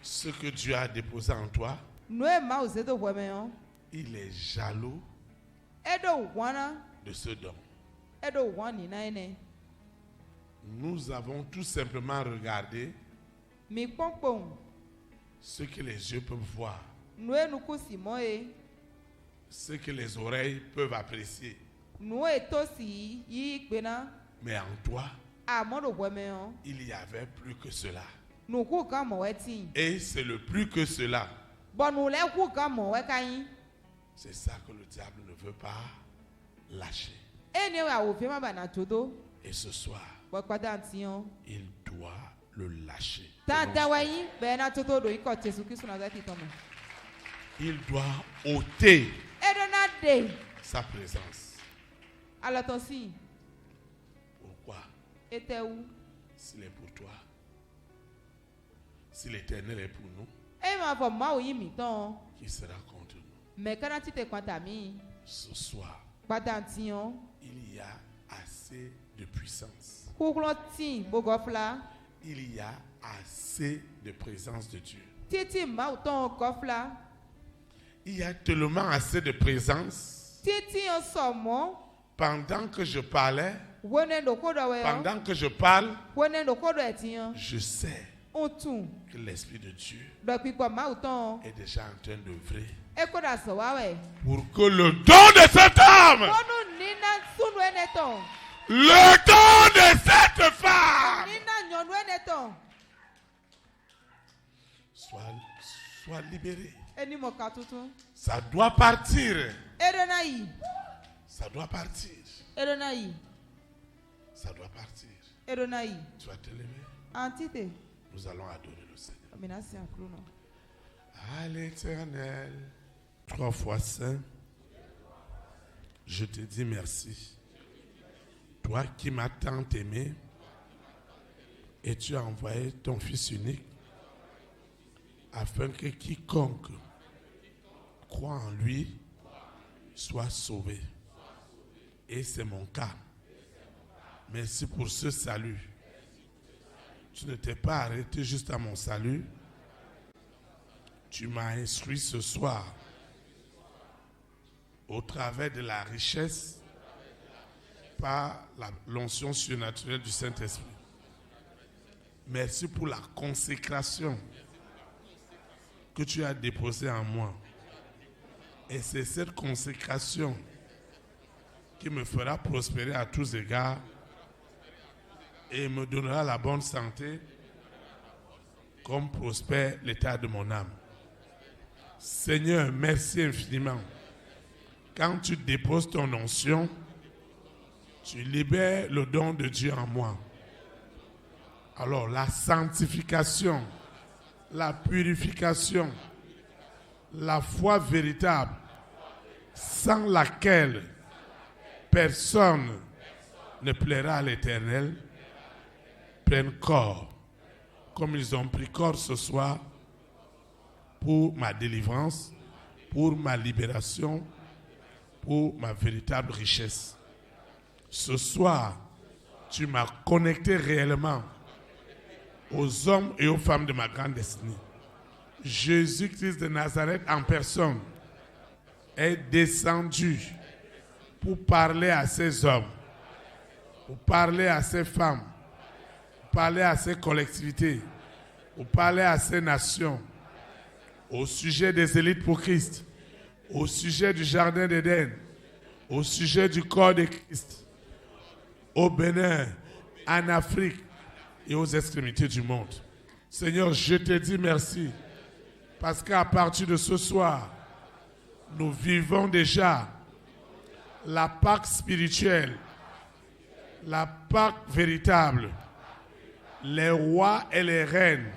Ce que Dieu a déposé en toi, Nu e ma u zedo weme on. il est jaloux Edo wana. de ce don. Edo wani na ene. Nous avons tout simplement regardé Mi pompon. ce que les yeux peuvent voir, Nu e nu kusi mo e. ce que les oreilles peuvent apprécier. Nu e to si yi gbena. Mais en toi, Amodo weme on. il y avait plus que cela. Nu ku kan mo wetin. Et c'est le plus que cela. Bon nu le ku kan mo we kayin. C'est ça que le diable ne veut pas lâcher. Ene wa wo fe ma ba na todo. Et ce soir, Bokpada ntiyan. il doit le lâcher. Ta da wa yin be na todo do iko Jesu Christ Nazareth itome. Il doit ôter Edo na de. sa présence. Aloton si. Pourquoi? Ete ou. S'il est pour toi, si l'Éternel est pour nous, E ma fo ma o yi mi ton. qui sera contre nous? Me kana ti te kwanta mi. Ce soir, Pada ntiyan. il y a assez de puissance. Kuklon ti bogofla. Il y a assez de présence de Dieu. Titi ma o ton gofla. Il y a tellement assez de présence. Titi on somo. Pendant que je parlais, Wone do kodo we. pendant que je parle, Wone do kodo etiyan. je sais On tun. que l'Esprit de Dieu Do pipo ma o ton. est déjà en train d'œuvrer E koda so wa we. pour que le don de cette âme, Konu nina sunu ene ton. le don de cette femme, Nina nyonu ene ton. soit libéré. Eni mo ka tuntun. Ça doit partir. Edo na yi. Ça doit partir. Edo na yi. Ça doit partir. Edo na yi. Tu vas te lever. Antite. Nous allons adorer le Seigneur. Mina si anklo no. À l'Éternel, 3 fois saint, je te dis merci. Toi qui m'as tant aimé, et tu as envoyé ton Fils unique afin que quiconque croit en lui soit sauvé. Et c'est mon cas. Merci pour ce salut. Tu ne t'es pas arrêté juste à mon salut. Tu m'as instruit ce soir au travers de la richesse par l'onction surnaturelle du Saint-Esprit. Merci pour la consécration que tu as déposée en moi. Et c'est cette consécration qui me fera prospérer à tous égards et me donnera la bonne santé comme prospère l'état de mon âme. Seigneur, merci infiniment. Quand tu déposes ton onction, tu libères le don de Dieu en moi. Alors la sanctification, la purification, la foi véritable, sans laquelle personne ne plaira à l'Éternel, prennent corps, comme ils ont pris corps ce soir, pour ma délivrance, pour ma libération, pour ma véritable richesse. Ce soir, tu m'as connecté réellement aux hommes et aux femmes de ma grande destinée. Jésus-Christ de Nazareth en personne est descendu pour parler à ces hommes, pour parler à ces femmes, pour parler à ces collectivités, pour parler à ces nations, au sujet des élites pour Christ, au sujet du jardin d'Éden, au sujet du corps de Christ, au Bénin, en Afrique et aux extrémités du monde. Seigneur, je te dis merci, parce qu'à partir de ce soir, nous vivons déjà la Pâque spirituelle, la Pâque véritable, les rois et les reines,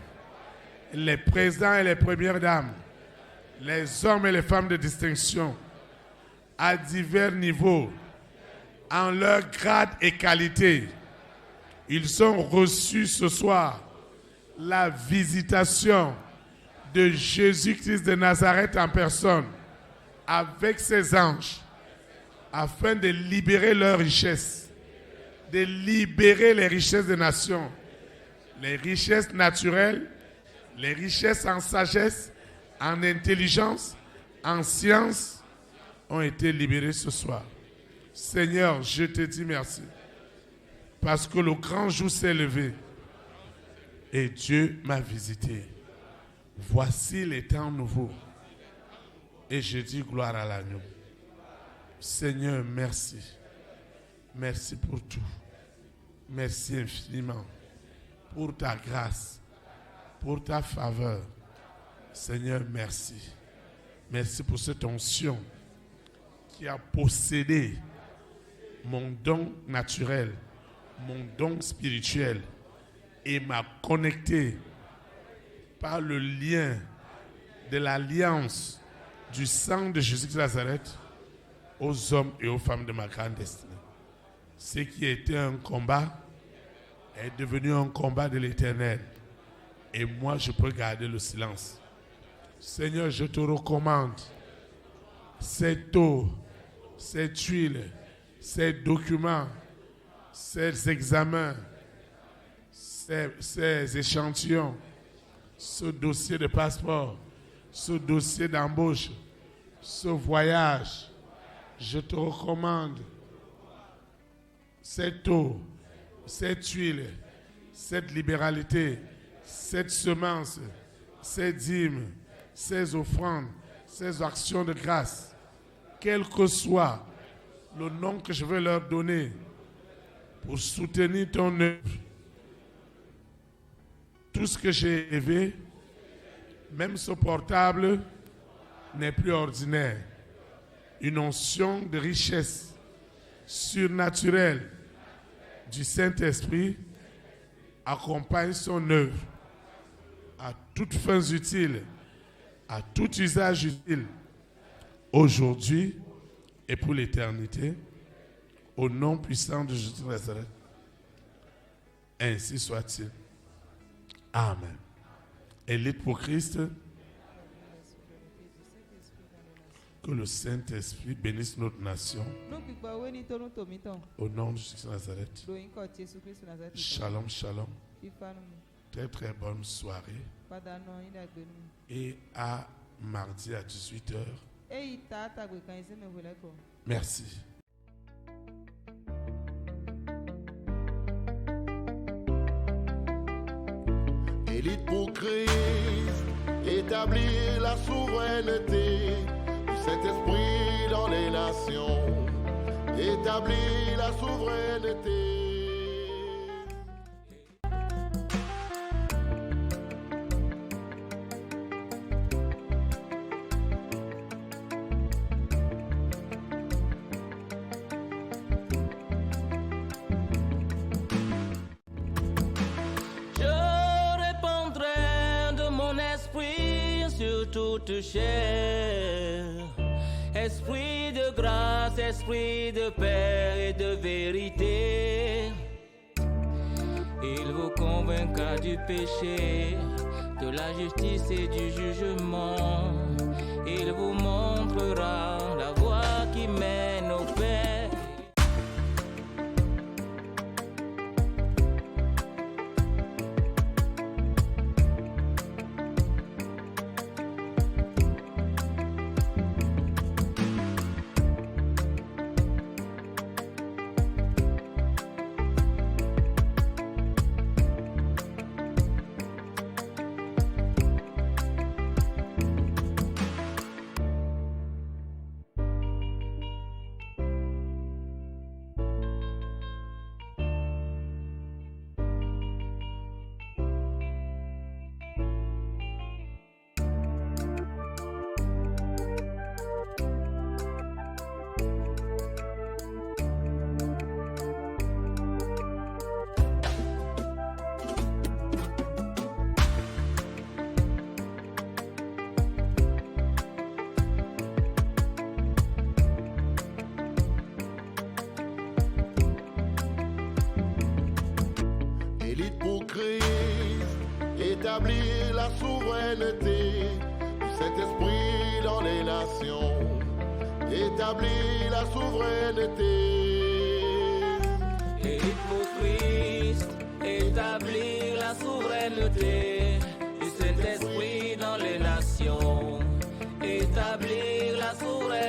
les présidents et les premières dames, les hommes et les femmes de distinction, à divers niveaux, en leur grade et qualité. Ils ont reçu ce soir la visitation de Jésus-Christ de Nazareth en personne, avec ses anges, afin de libérer leurs richesses, de libérer les richesses des nations, les richesses naturelles, les richesses en sagesse, en intelligence, en science, ont été libérées ce soir. Seigneur, je te dis merci, parce que le grand jour s'est levé et Dieu m'a visité. Voici les temps nouveaux et je dis gloire à l'agneau. Seigneur, merci. Merci pour tout. Merci infiniment pour ta grâce, pour ta faveur. Seigneur, merci. Merci pour cette onction qui a possédé mon don naturel, mon don spirituel et m'a connecté par le lien de l'alliance du sang de Jésus de Nazareth aux hommes et aux femmes de ma grande destinée. Ce qui était un combat est devenu un combat de l'Éternel. Et moi, je peux garder le silence. Seigneur, je te recommande cette eau, cette huile, ces documents, ces examens, ces échantillons, ce dossier de passeport, ce dossier d'embauche, ce voyage. Je te recommande cette eau, cette huile, cette libéralité, cette semence, ces dîmes, ces offrandes, ces actions de grâce, quel que soit le nom que je vais leur donner pour soutenir ton œuvre. Tout ce que j'ai élevé, même ce portable, n'est plus ordinaire. Une onction de richesse surnaturelle du Saint-Esprit accompagne son œuvre à toutes fins utiles, à tout usage utile, aujourd'hui et pour l'éternité, au nom puissant de Jésus de Nazareth. Ainsi soit-il. Amen. Élite pour Christ. Que le Saint-Esprit bénisse notre nation. Au nom de Jésus Nazareth. Shalom, shalom. Très très bonne soirée. Et à mardi à 18h. Merci. Élite pour Christ, établir la souveraineté du Saint-Esprit dans les nations, établir la souveraineté. Toute chair, esprit de grâce, esprit de paix et de vérité, il vous convaincra du péché, de la justice et du jugement, il vous montrera la voie qui mène au Père. Élite pour Christ, établir la souveraineté du Saint-Esprit dans les nations, établir la souveraineté. Élite pour Christ, établir la souveraineté du Saint-Esprit dans les nations, établir la souveraineté.